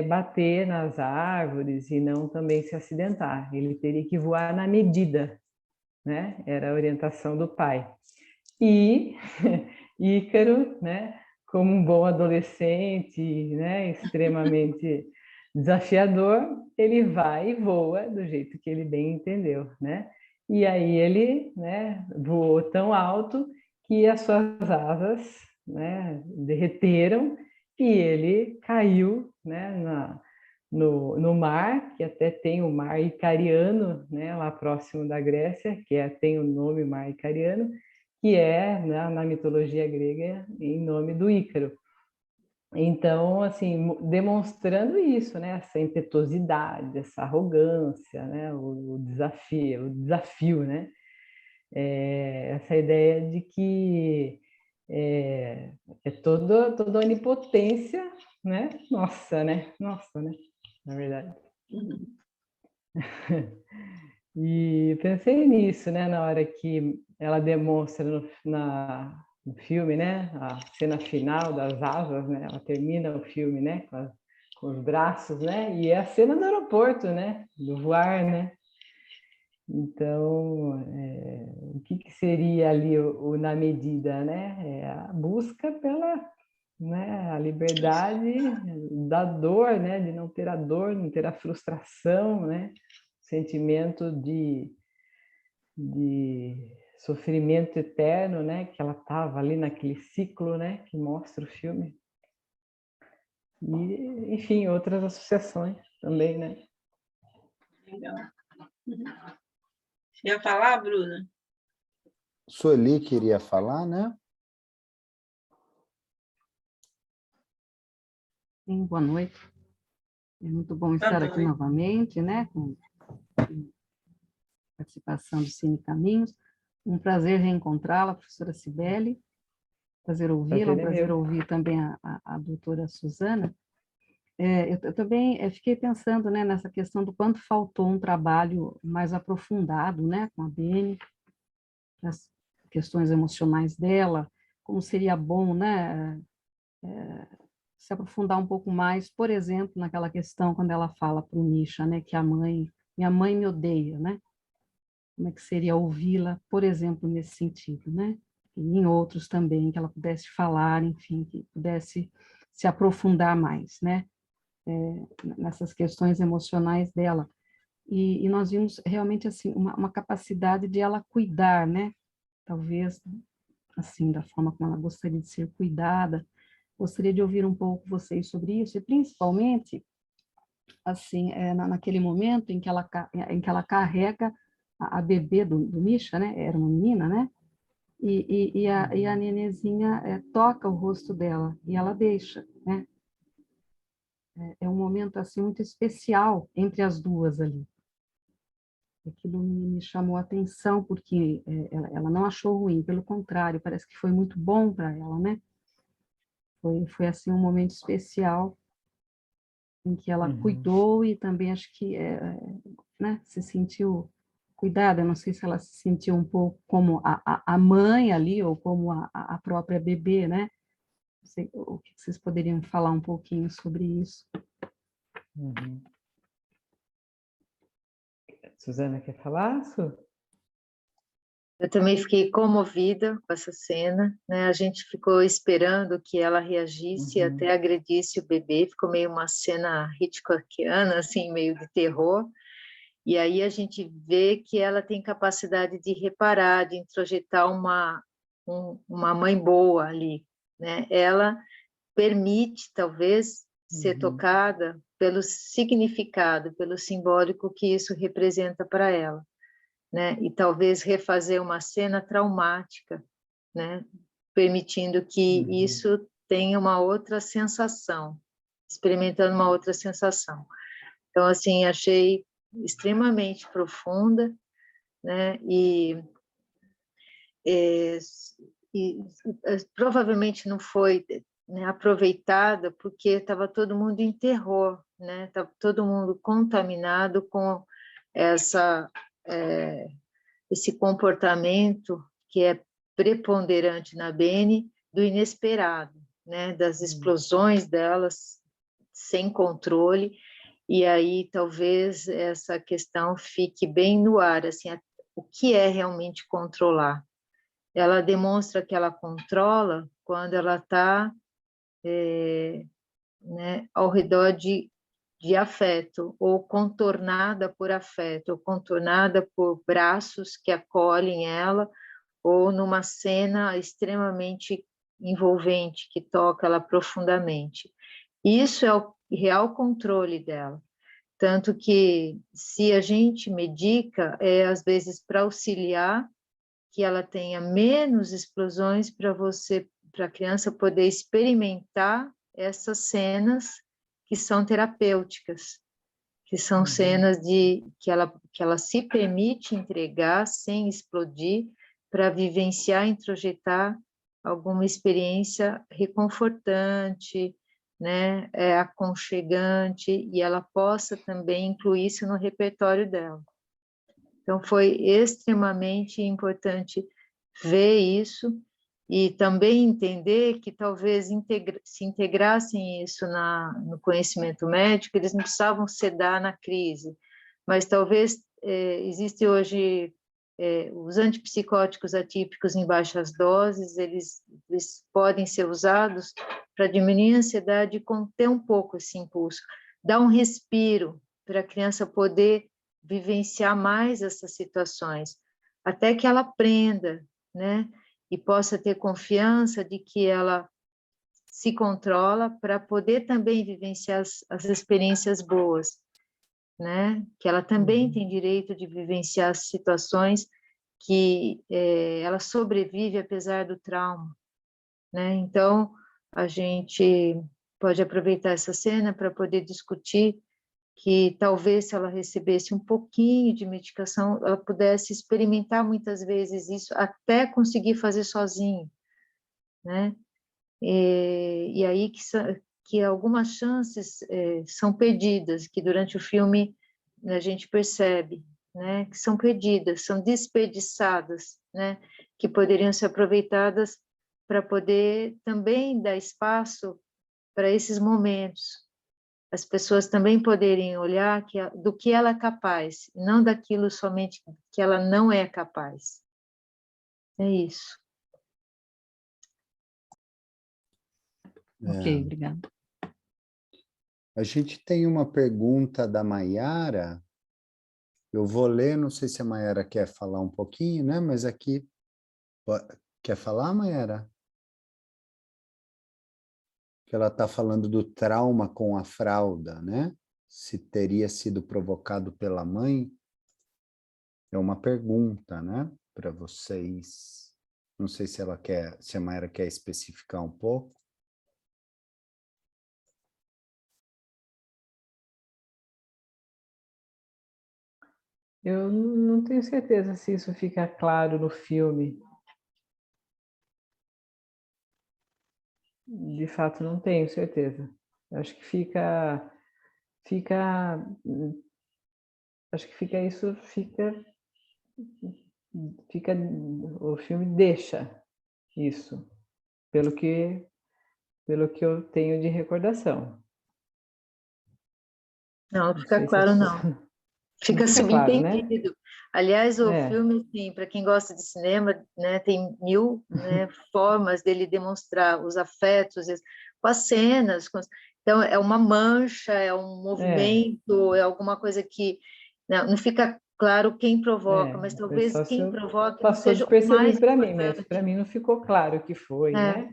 bater nas árvores e não também se acidentar. Ele teria que voar na medida, né? Era a orientação do pai. E Ícaro, né, como um bom adolescente, né, extremamente desafiador, ele vai e voa do jeito que ele bem entendeu, né? E aí ele, né, voou tão alto que as suas asas, né, derreteram e ele caiu, né, no mar, que até tem o mar Icariano, né, lá próximo da Grécia, tem o nome mar Icariano, que é, né, na mitologia grega, em nome do Ícaro. Então, assim, demonstrando isso, né, essa impetuosidade, essa arrogância, né, o desafio, né, essa ideia de que é toda onipotência, né, nossa, né, na verdade. E pensei nisso, né, na hora que ela demonstra no filme, né, a cena final das asas, né, ela termina o filme, né, com os braços, né, e é a cena do aeroporto, né, do voar, né. Então, o que seria ali o na medida, né? É a busca pela, né, a liberdade da dor, né, de não ter a dor, não ter a frustração, né, sentimento de sofrimento eterno, né, que ela estava ali naquele ciclo, né, que mostra o filme. E, enfim, outras associações também, né? Legal. Você ia falar, Bruna? Sueli queria falar, né? Sim, boa noite. É muito bom estar aqui novamente, né, com participação do Cine Caminhos. Um prazer reencontrá-la, professora Cibele. Prazer ouvi-la, um prazer ouvir também a doutora Suzana. Eu também fiquei pensando, né, nessa questão do quanto faltou um trabalho mais aprofundado, né, com a Bene, as questões emocionais dela, como seria bom, né, se aprofundar um pouco mais, por exemplo, naquela questão quando ela fala para o Misha, né, que minha mãe me odeia, né? Como é que seria ouvi-la, por exemplo, nesse sentido, né? E em outros também, que ela pudesse falar, enfim, que pudesse se aprofundar mais, né? Nessas questões emocionais dela. E nós vimos realmente, assim, uma capacidade de ela cuidar, né? Talvez, assim, da forma como ela gostaria de ser cuidada. Gostaria de ouvir um pouco vocês sobre isso, e principalmente, assim, naquele momento em que ela carrega a bebê do Misha, né? Era uma menina, né? E a nenezinha toca o rosto dela, e ela deixa, né? É um momento, assim, muito especial entre as duas ali. Aquilo me chamou a atenção, porque ela não achou ruim, pelo contrário, parece que foi muito bom para ela, né? Foi assim, um momento especial em que ela cuidou e também acho que né, se sentiu cuidada. Não sei se ela se sentiu um pouco como a mãe ali ou como a própria bebê, né? Não sei, o que vocês poderiam falar um pouquinho sobre isso? Suzana, quer falar, Su? Eu também fiquei comovida com essa cena, né? A gente ficou esperando que ela reagisse, até agredisse o bebê, ficou meio uma cena Hitchcockiana, assim, meio de terror. E aí a gente vê que ela tem capacidade de reparar, de introjetar uma mãe boa ali, né? Ela permite, talvez, ser tocada pelo significado, pelo simbólico que isso representa para ela, né? E talvez refazer uma cena traumática, né? Permitindo que isso tenha uma outra sensação, experimentando uma outra sensação. Então, assim, achei extremamente profunda, né? E provavelmente não foi, né, aproveitada porque estava todo mundo em terror, né? Estava todo mundo contaminado com esse comportamento que é preponderante na Bene, do inesperado, né? Das explosões delas sem controle, e aí talvez essa questão fique bem no ar, assim, o que é realmente controlar? Ela demonstra que ela controla quando ela está né, ao redor de afeto, ou contornada por afeto, ou contornada por braços que acolhem ela, ou numa cena extremamente envolvente, que toca ela profundamente. Isso é o real controle dela. Tanto que, se a gente medica, às vezes para auxiliar que ela tenha menos explosões, para a criança poder experimentar essas cenas que são terapêuticas, que são cenas que ela se permite entregar sem explodir, para vivenciar, introjetar alguma experiência reconfortante, né, aconchegante, e ela possa também incluir isso no repertório dela. Então, foi extremamente importante ver isso e também entender que talvez se integrassem isso no conhecimento médico, eles não precisavam sedar na crise, mas talvez existe hoje os antipsicóticos atípicos em baixas doses, eles podem ser usados para diminuir a ansiedade e conter um pouco esse impulso, dar um respiro para a criança poder vivenciar mais essas situações, até que ela aprenda, né? E possa ter confiança de que ela se controla para poder também vivenciar as experiências boas, né? Que ela também tem direito de vivenciar as situações que ela sobrevive apesar do trauma, né? Então, a gente pode aproveitar essa cena para poder discutir que talvez, se ela recebesse um pouquinho de medicação, ela pudesse experimentar muitas vezes isso, até conseguir fazer sozinho, né? E aí que algumas chances são perdidas, que durante o filme a gente percebe, né? Que são perdidas, são desperdiçadas, né? Que poderiam ser aproveitadas para poder também dar espaço para esses momentos, as pessoas também poderem olhar do que ela é capaz, não daquilo somente que ela não é capaz. É isso. Ok, obrigada. A gente tem uma pergunta da Maiara. Eu vou ler, não sei se a Maiara quer falar um pouquinho, né? Mas aqui... Quer falar, Maiara? Que ela está falando do trauma com a fralda, né? Se teria sido provocado pela mãe. É uma pergunta, né? Para vocês. Não sei se a Maiara quer especificar um pouco. Eu não tenho certeza se isso fica claro no filme. De fato, não tenho certeza. Acho que acho que o filme deixa isso, pelo que eu tenho de recordação. Não fica claro, não. Fica subentendido. Claro, né? Aliás, o filme, assim, para quem gosta de cinema, né, tem 1000 né, formas dele demonstrar os afetos, com as cenas. Então, é uma mancha, é um movimento, é alguma coisa que não fica claro quem provoca, mas talvez quem provoca não seja o mais para mim, mas para mim não ficou claro o que foi, né?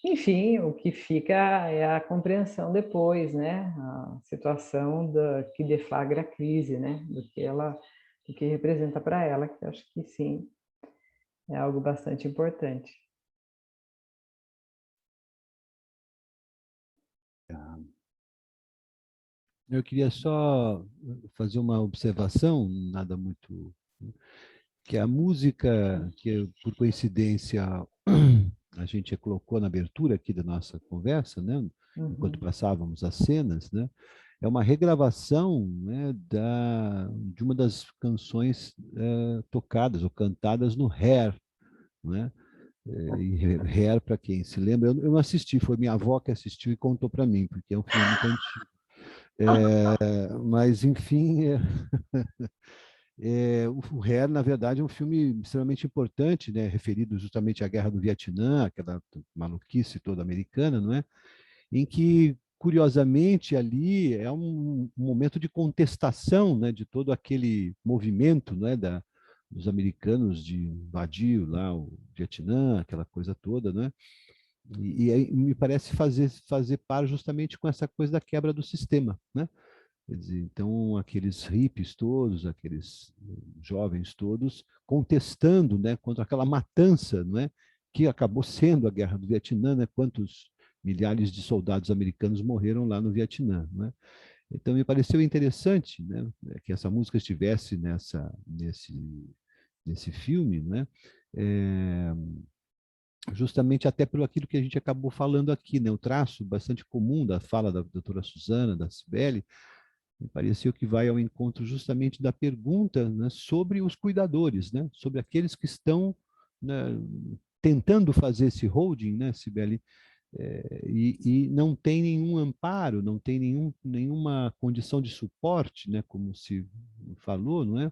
Enfim, o que fica é a compreensão depois, né? A situação que deflagra a crise, né? Do que representa para ela, que eu acho que sim, é algo bastante importante. Eu queria só fazer uma observação, nada muito... que a música, que por coincidência a gente colocou na abertura aqui da nossa conversa, né, enquanto passávamos as cenas, né, é uma regravação, né, de uma das canções tocadas ou cantadas no Hair, né, E Hair, para quem se lembra, eu não assisti, foi minha avó que assistiu e contou para mim, porque é um filme muito antigo. Mas, enfim, o Hair, na verdade, é um filme extremamente importante, né? Referido justamente à Guerra do Vietnã, aquela maluquice toda americana, não é? Em que, curiosamente, ali é um momento de contestação, né, de todo aquele movimento, né, dos americanos de invadir lá o Vietnã, aquela coisa toda, né? E me parece fazer par justamente com essa coisa da quebra do sistema, né? Quer dizer, então, aqueles hippies todos, aqueles jovens todos, contestando, né, contra aquela matança, não é, que acabou sendo a Guerra do Vietnã, né? Quantos milhares de soldados americanos morreram lá no Vietnã, né? Então, me pareceu interessante, né, que essa música estivesse nesse filme, né? Justamente até pelo aquilo que a gente acabou falando aqui, né? O traço bastante comum da fala da doutora Suzana, da Cibele, me pareceu que vai ao encontro justamente da pergunta, né, sobre os cuidadores, né? Sobre aqueles que estão, né, tentando fazer esse holding, né, Cibele, e não tem nenhum amparo, não tem nenhuma condição de suporte, né, como se falou, não é?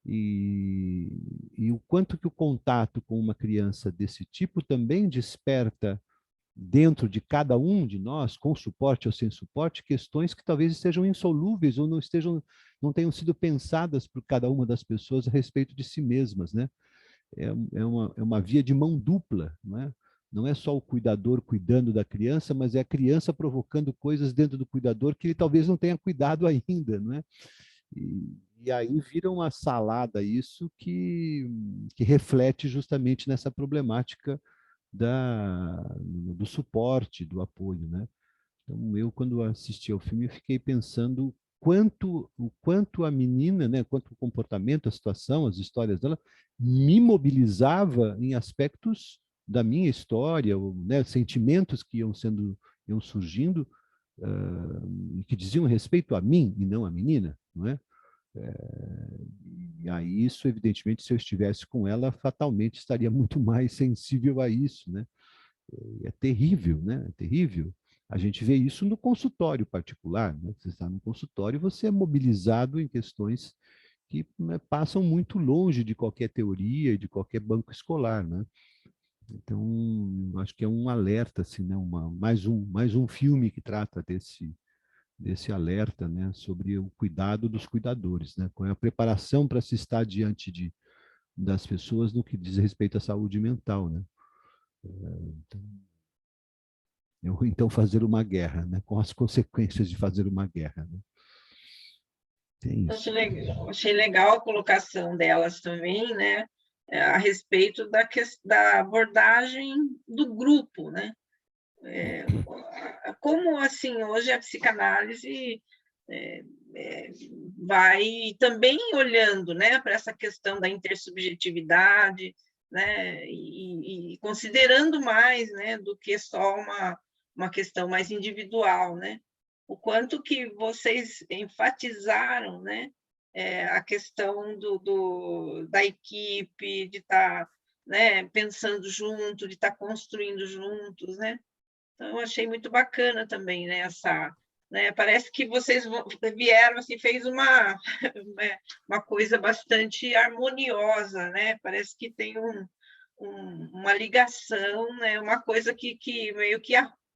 E o quanto que o contato com uma criança desse tipo também desperta dentro de cada um de nós, com suporte ou sem suporte, questões que talvez estejam insolúveis ou não tenham sido pensadas por cada uma das pessoas a respeito de si mesmas, né? É uma via de mão dupla, não é? Não é só o cuidador cuidando da criança, mas é a criança provocando coisas dentro do cuidador que ele talvez não tenha cuidado ainda, não é? E aí vira uma salada isso que reflete justamente nessa problemática do suporte, do apoio, né? Então, eu, quando assisti ao filme, eu fiquei pensando o quanto a menina, né, quanto o comportamento, a situação, as histórias dela, me mobilizava em aspectos da minha história, né, sentimentos que iam surgindo, que diziam respeito a mim e não à menina, não é? E aí isso, evidentemente, se eu estivesse com ela, fatalmente estaria muito mais sensível a isso, né? É terrível, né? É terrível. A gente vê isso no consultório particular, né? Você está no consultório, você é mobilizado em questões que, né, passam muito longe de qualquer teoria, de qualquer banco escolar, né? Então, acho que é um alerta, assim, né? Mais um filme que trata desse alerta, né, sobre o cuidado dos cuidadores, né, com a preparação para se estar diante das pessoas no que diz respeito à saúde mental, né. Então fazer uma guerra, né, com as consequências de fazer uma guerra, né. Tem isso. Achei legal a colocação delas também, né, a respeito da abordagem do grupo, né. Como, assim, hoje a psicanálise vai também olhando, né, para essa questão da intersubjetividade, né, e considerando mais, né, do que só uma questão mais individual, né? O quanto que vocês enfatizaram, né, a questão da equipe, de estar, né, pensando junto, de estar construindo juntos, né? Então, eu achei muito bacana também, né, né, parece que vocês vieram, assim, fez uma coisa bastante harmoniosa, né? Parece que tem uma ligação, né? Uma coisa que meio que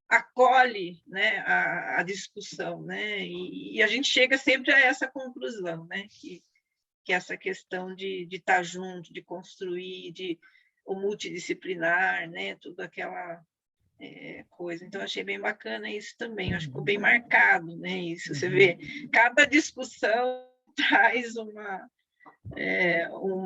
acolhe, né, a discussão, né? E a gente chega sempre a essa conclusão, né? Que essa questão de estar junto, de construir, o multidisciplinar, né? Tudo aquela coisa. Então, achei bem bacana isso também. Acho que ficou bem marcado, né? Isso, você vê, cada discussão traz um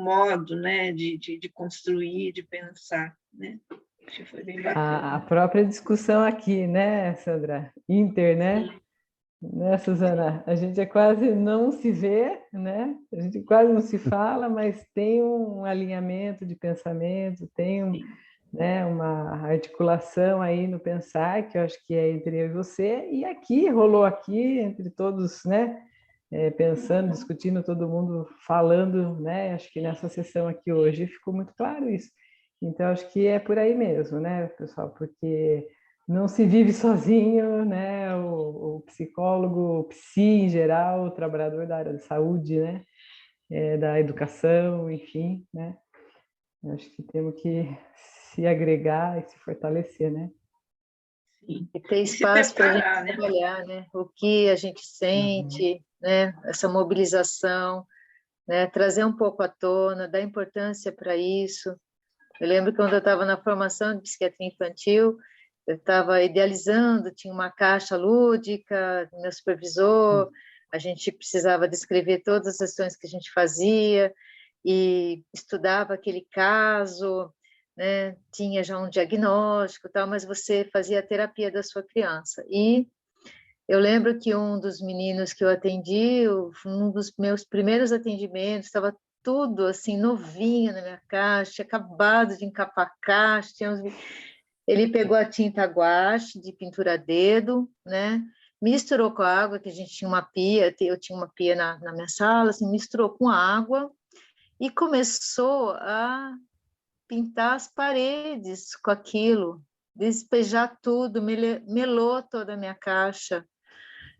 modo, né, de construir, de pensar, né? Acho que foi bem bacana. A própria discussão aqui, né, Sandra? né? Né, Suzana? A gente quase não se vê, né? A gente quase não se fala, mas tem um alinhamento de pensamento, tem né, uma articulação aí no pensar, que eu acho que é entre eu e você, e rolou aqui, entre todos, né, pensando, discutindo, todo mundo falando, né, acho que nessa sessão aqui hoje ficou muito claro isso. Então, acho que é por aí mesmo, né, pessoal? Porque não se vive sozinho, né? O psicólogo, o psi em geral, o trabalhador da área da saúde, né? Da educação, enfim, né? Acho que temos que se agregar e se fortalecer, né? E ter espaço para a gente trabalhar, né? O que a gente sente, né? Essa mobilização, né? Trazer um pouco à tona, dar importância para isso. Eu lembro que quando eu estava na formação de psiquiatria infantil, eu estava idealizando, tinha uma caixa lúdica, meu supervisor, a gente precisava descrever todas as ações que a gente fazia e estudava aquele caso, né? Tinha já um diagnóstico, tal, mas você fazia a terapia da sua criança. E eu lembro que um dos meninos que eu atendi, um dos meus primeiros atendimentos, estava tudo assim novinho na minha caixa, tinha acabado de encapar a caixa, ele pegou a tinta guache de pintura a dedo, né? Misturou com a água, que a gente tinha uma pia, eu tinha uma pia na minha sala, assim, misturou com a água e começou a pintar as paredes com aquilo, despejar tudo, melou toda a minha caixa,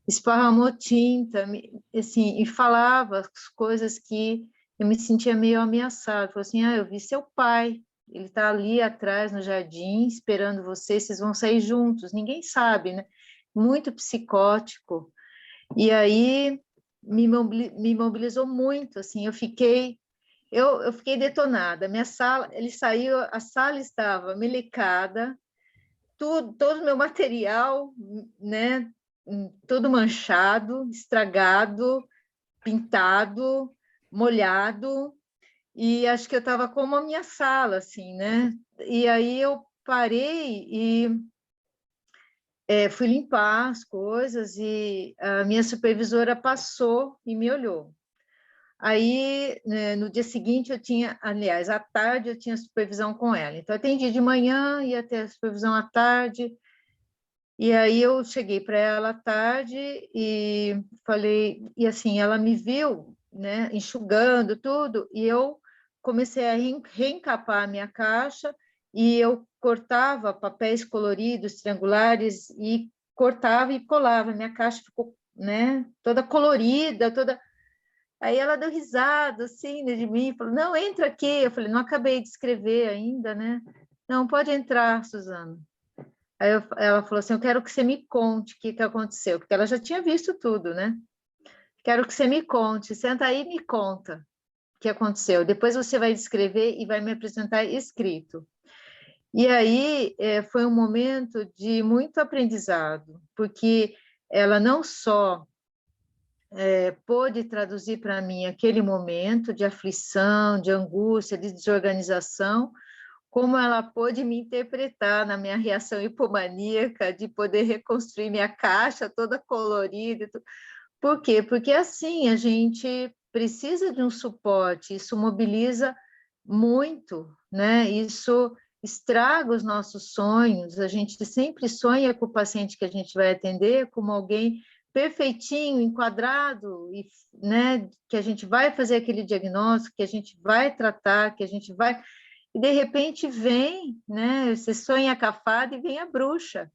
esparramou tinta, assim, e falava as coisas que eu me sentia meio ameaçada. Falou assim, eu vi seu pai, ele está ali atrás no jardim, esperando vocês vão sair juntos, ninguém sabe, né? Muito psicótico. E aí me mobilizou muito, assim, eu fiquei detonada. Minha sala, ele saiu, a sala estava melecada, todo o meu material, né, todo manchado, estragado, pintado, molhado, e acho que eu estava como a minha sala, assim, né? E aí eu parei e fui limpar as coisas e a minha supervisora passou e me olhou. Aí, né, no dia seguinte, aliás, à tarde eu tinha supervisão com ela. Então, atendi de manhã, ia ter a supervisão à tarde. E aí eu cheguei para ela à tarde e falei, e assim, ela me viu, né, enxugando tudo, e eu comecei a reencapar a minha caixa e eu cortava papéis coloridos, triangulares, e cortava e colava. Minha caixa ficou, né, toda colorida, toda... Aí ela deu risada, assim, né, de mim, falou, não, entra aqui. Eu falei, não acabei de escrever ainda, né? Não, pode entrar, Suzana. Aí ela falou assim, eu quero que você me conte o que aconteceu, porque ela já tinha visto tudo, né? Quero que você me conte, senta aí e me conta o que aconteceu. Depois você vai descrever e vai me apresentar escrito. E aí foi um momento de muito aprendizado, porque ela não só pôde traduzir para mim aquele momento de aflição, de angústia, de desorganização, como ela pôde me interpretar na minha reação hipomaníaca, de poder reconstruir minha caixa toda colorida. Por quê? Porque assim, a gente precisa de um suporte, isso mobiliza muito, né? Isso estraga os nossos sonhos, a gente sempre sonha com o paciente que a gente vai atender como alguém perfeitinho, enquadrado, e, né, que a gente vai fazer aquele diagnóstico, que a gente vai tratar, que a gente vai... E, de repente, vem, né, você sonha com a fada e vem a bruxa.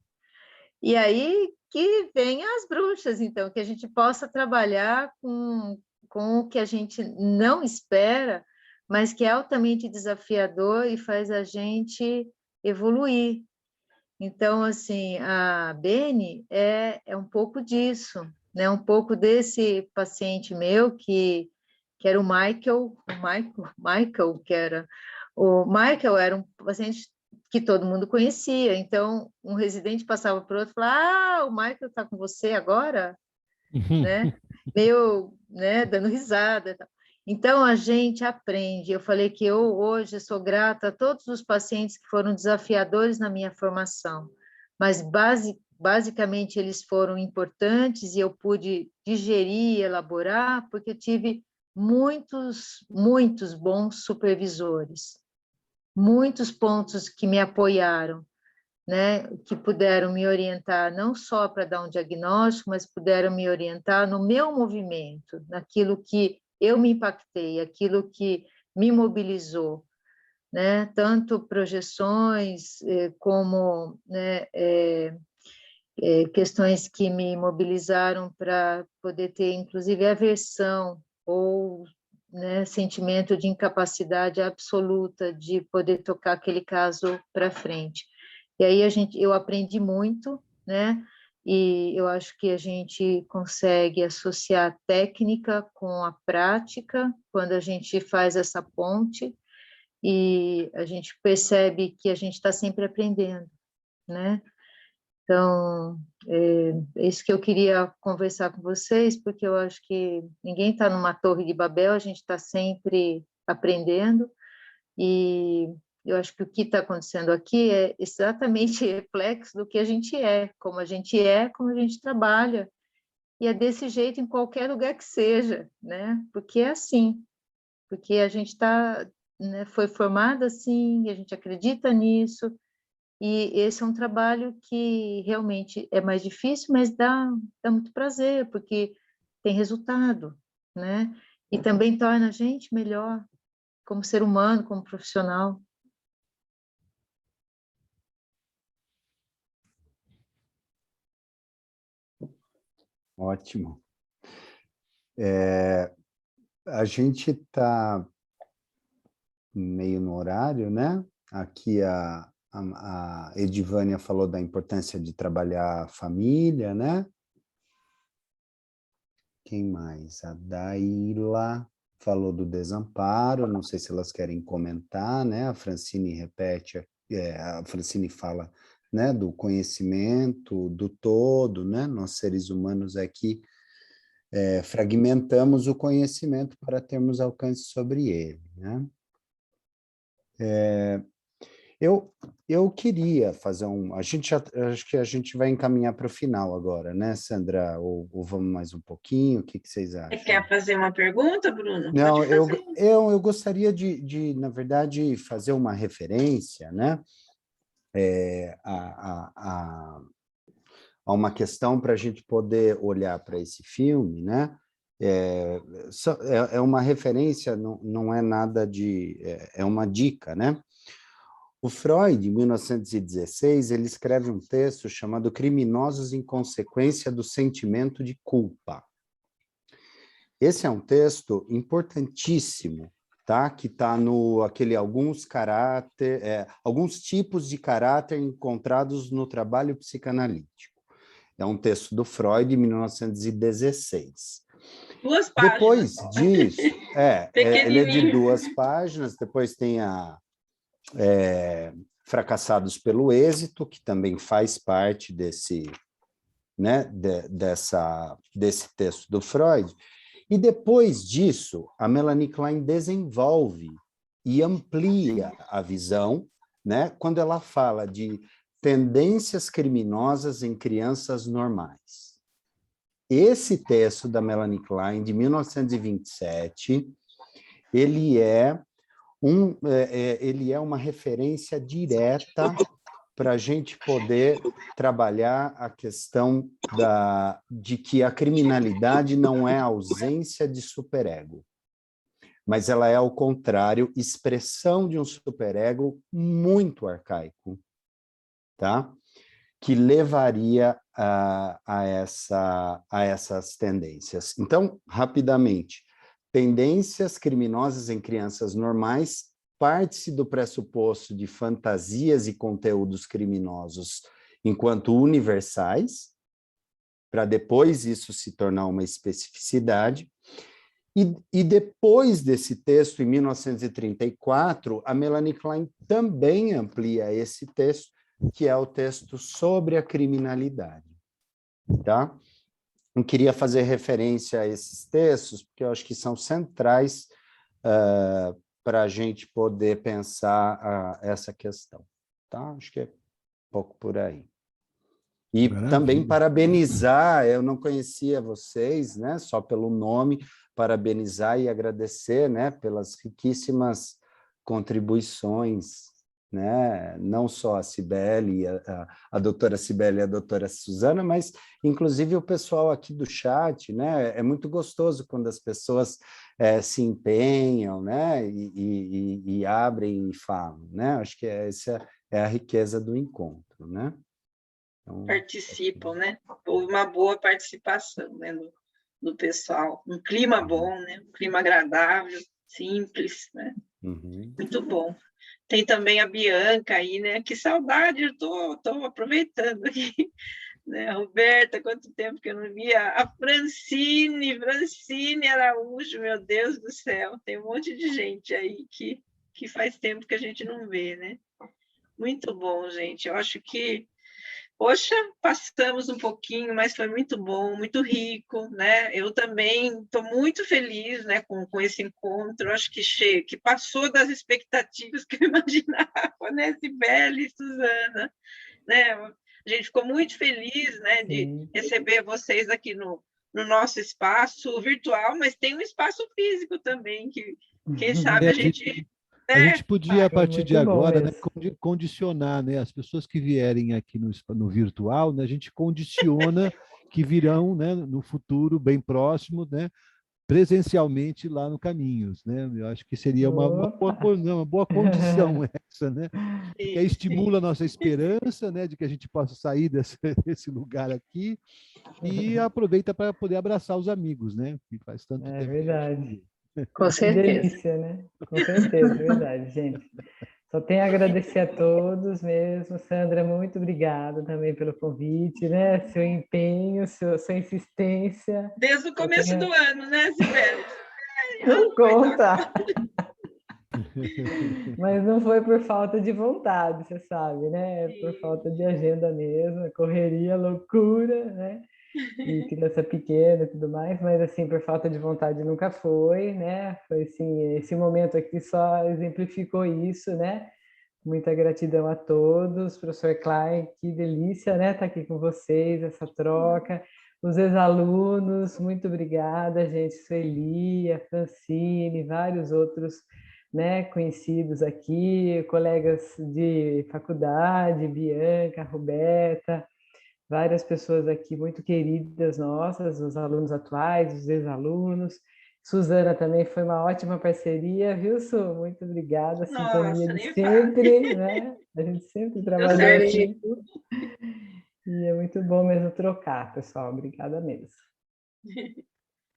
E aí que vem as bruxas, então, que a gente possa trabalhar com o que a gente não espera, mas que é altamente desafiador e faz a gente evoluir. Então, assim, a Beni é um pouco disso, né? Um pouco desse paciente meu que era o Michael, o Michael era um paciente que todo mundo conhecia, então um residente passava por outro e falava, o Michael está com você agora? Né? Meio, né, dando risada. Então, a gente aprende. Eu falei que eu hoje sou grata a todos os pacientes que foram desafiadores na minha formação, mas basicamente eles foram importantes e eu pude digerir, elaborar, porque eu tive muitos bons supervisores, muitos pontos que me apoiaram, né, que puderam me orientar não só para dar um diagnóstico, mas puderam me orientar no meu movimento, naquilo que eu me impactei, aquilo que me mobilizou, né? Tanto projeções como, né, questões que me mobilizaram para poder ter, inclusive, aversão ou, né, sentimento de incapacidade absoluta de poder tocar aquele caso para frente. E aí eu aprendi muito, né? E eu acho que a gente consegue associar a técnica com a prática quando a gente faz essa ponte, e a gente percebe que a gente está sempre aprendendo, né? Então, é isso que eu queria conversar com vocês, porque eu acho que ninguém está numa torre de Babel, a gente está sempre aprendendo, e eu acho que o que está acontecendo aqui é exatamente reflexo do que a gente é, como a gente trabalha, e é desse jeito em qualquer lugar que seja, né? Porque é assim, porque a gente está, né, foi formada assim, a gente acredita nisso, e esse é um trabalho que realmente é mais difícil, mas dá muito prazer, porque tem resultado, né? E também torna a gente melhor, como ser humano, como profissional. Ótimo. A gente está meio no horário, né? Aqui a Edivânia falou da importância de trabalhar a família, né? Quem mais? A Daila falou do desamparo, não sei se elas querem comentar, né? A Francine repete, a Francine fala, né, do conhecimento do todo, né? Nós seres humanos aqui fragmentamos o conhecimento para termos alcance sobre ele, né? Eu queria fazer acho que a gente vai encaminhar para o final agora, né, Sandra? Ou vamos mais um pouquinho? O que vocês acham? Você quer fazer uma pergunta, Bruno? Não, Pode fazer. eu gostaria na verdade, fazer uma referência, né, a uma questão para a gente poder olhar para esse filme, né? É uma referência, não é nada de... É uma dica, né? O Freud, em 1916, ele escreve um texto chamado Criminosos em Consequência do Sentimento de Culpa. Esse é um texto importantíssimo, tá? Que está no alguns tipos de caráter encontrados no trabalho psicanalítico. É um texto do Freud, de 1916. 2 páginas. Depois disso, ele é de 2 páginas, depois tem Fracassados pelo Êxito, que também faz parte desse texto do Freud. E depois disso, a Melanie Klein desenvolve e amplia a visão, né, quando ela fala de tendências criminosas em crianças normais. Esse texto da Melanie Klein, de 1927, ele é uma referência direta para a gente poder trabalhar a questão de que a criminalidade não é ausência de superego, mas ela é, ao contrário, expressão de um superego muito arcaico, tá? Que levaria a essas tendências. Então, rapidamente, tendências criminosas em crianças normais parte-se do pressuposto de fantasias e conteúdos criminosos enquanto universais, para depois isso se tornar uma especificidade. E depois desse texto, em 1934, a Melanie Klein também amplia esse texto, que é o texto sobre a criminalidade, tá? Eu queria fazer referência a esses textos, porque eu acho que são centrais para a gente poder pensar essa questão, tá? Acho que é um pouco por aí. E também parabenizar, eu não conhecia vocês, né, só pelo nome, parabenizar e agradecer, né, pelas riquíssimas contribuições né? Não só a Cibele, a doutora Cibele e a doutora Suzana, mas inclusive o pessoal aqui do chat, né? É muito gostoso quando as pessoas se empenham, né? E abrem e falam, né? Acho que essa é a riqueza do encontro, né? Então, participam, né? Houve uma boa participação, né, do pessoal, um clima bom, né? Um clima agradável, simples, né? Muito bom. Tem também a Bianca aí, né? Que saudade, eu tô aproveitando aqui, né? A Roberta, quanto tempo que eu não via. A Francine Araújo, meu Deus do céu, tem um monte de gente aí que faz tempo que a gente não vê, né? Muito bom, gente. Eu acho que, poxa, passamos um pouquinho, mas foi muito bom, muito rico, né? Eu também estou muito feliz, né, com esse encontro. Eu acho que passou das expectativas que eu imaginava, né, Cibele e Suzana, né? A gente ficou muito feliz, né, de receber vocês aqui no nosso espaço virtual, mas tem um espaço físico também, que quem sabe a gente... A gente podia, a partir de agora, né, condicionar, né, as pessoas que vierem aqui no virtual, né, a gente condiciona que virão, né, no futuro bem próximo, né, presencialmente lá no Caminhos, né? Eu acho que seria uma boa condição essa, né? Porque aí estimula a nossa esperança, né, de que a gente possa sair desse lugar aqui e aproveita para poder abraçar os amigos, né? Que faz tanto tempo. É verdade. Com certeza. Delícia, né? Com certeza, é verdade, gente. Só tenho a agradecer a todos mesmo. Sandra, muito obrigada também pelo convite, né? Seu empenho, sua insistência. Desde o começo do ano, né, Cibele? Não conta. Mas não foi por falta de vontade, você sabe, né? Por falta de agenda mesmo, correria, loucura, né? E criança pequena e tudo mais, mas assim, por falta de vontade nunca foi, né? Foi assim, esse momento aqui só exemplificou isso, né? Muita gratidão a todos, professor Klein, que delícia, né? Estar aqui com vocês, essa troca. Os ex-alunos, muito obrigada, gente, Sueli, a Francine, vários outros, né, conhecidos aqui, colegas de faculdade, Bianca, Roberta, várias pessoas aqui muito queridas nossas, os alunos atuais, os ex-alunos. Suzana também foi uma ótima parceria, viu, Su? Muito obrigada, a sintonia de sempre, né? A gente sempre trabalhou junto. E é muito bom mesmo trocar, pessoal. Obrigada mesmo.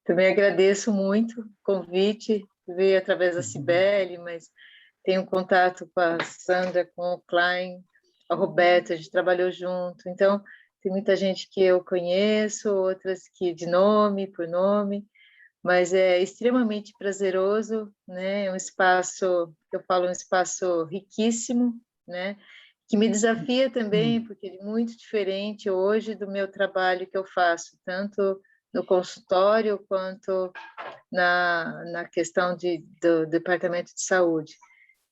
Também agradeço muito o convite, veio através da Cibele, mas tenho contato com a Sandra, com o Klein, a Roberta, a gente trabalhou junto, então tem muita gente que eu conheço, outras que de nome, por nome, mas é extremamente prazeroso, né? É um espaço, eu falo, um espaço riquíssimo, né? Que me desafia também, porque é muito diferente hoje do meu trabalho que eu faço, tanto no consultório quanto na questão do Departamento de Saúde.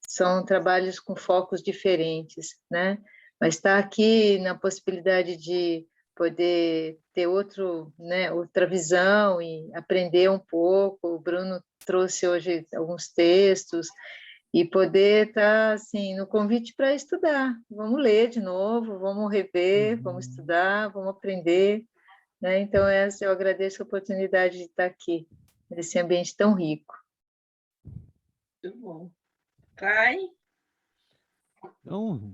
São trabalhos com focos diferentes, né? Mas está aqui na possibilidade de poder ter outra visão e aprender um pouco. O Bruno trouxe hoje alguns textos e poder estar assim no convite para estudar. Vamos ler de novo, vamos rever, vamos estudar, vamos aprender, né? Então eu agradeço a oportunidade de estar aqui nesse ambiente tão rico. Muito bom. Kai? Então,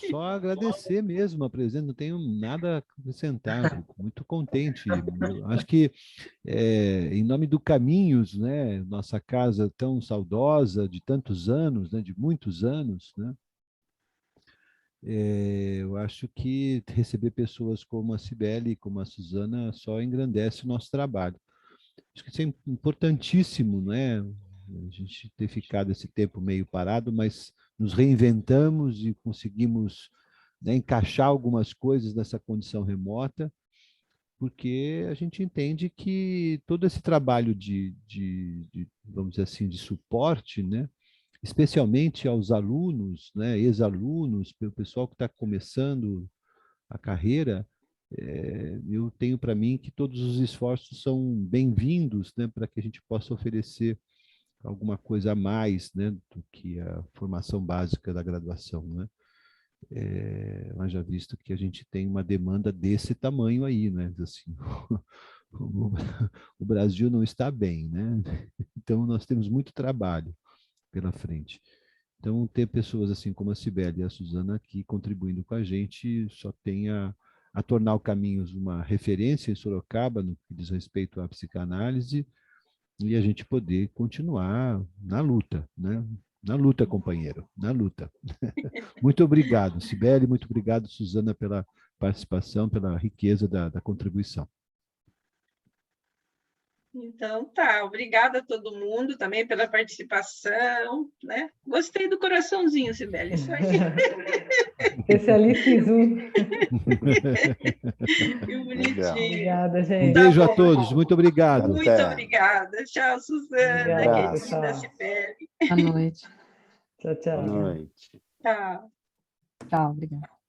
só agradecer mesmo a presença, não tenho nada a acrescentar, muito contente. Acho que, em nome do Caminhos, né, nossa casa tão saudosa, de tantos anos, né, de muitos anos, né, eu acho que receber pessoas como a Cibele, como a Suzana, só engrandece o nosso trabalho. Acho que isso é importantíssimo, né? A gente ter ficado esse tempo meio parado, mas nos reinventamos e conseguimos, né, encaixar algumas coisas nessa condição remota, porque a gente entende que todo esse trabalho vamos dizer assim, de suporte, né, especialmente aos alunos, né, ex-alunos, pelo pessoal que está começando a carreira, eu tenho para mim que todos os esforços são bem-vindos, né, para que a gente possa oferecer alguma coisa a mais, né, do que a formação básica da graduação, né? Mas já visto que a gente tem uma demanda desse tamanho aí, né? Assim, o Brasil não está bem, né? Então nós temos muito trabalho pela frente. Então, ter pessoas assim como a Cibele e a Suzana aqui contribuindo com a gente só tem a tornar o Caminhos uma referência em Sorocaba no que diz respeito à psicanálise e a gente poder continuar na luta, né? Na luta, companheiro, na luta. Muito obrigado, Cibele, muito obrigado, Suzana, pela participação, pela riqueza da contribuição. Então, tá. Obrigada a todo mundo também pela participação, né? Gostei do coraçãozinho, Cibele, isso aí. Especialista em Zoom. Que bonitinho. Obrigada, gente. Um beijo a todos, muito obrigado. Muito obrigada. Tchau, Suzana, querida Cibele. Boa noite. Tchau, tchau. Boa noite. Tchau. Tchau, obrigada.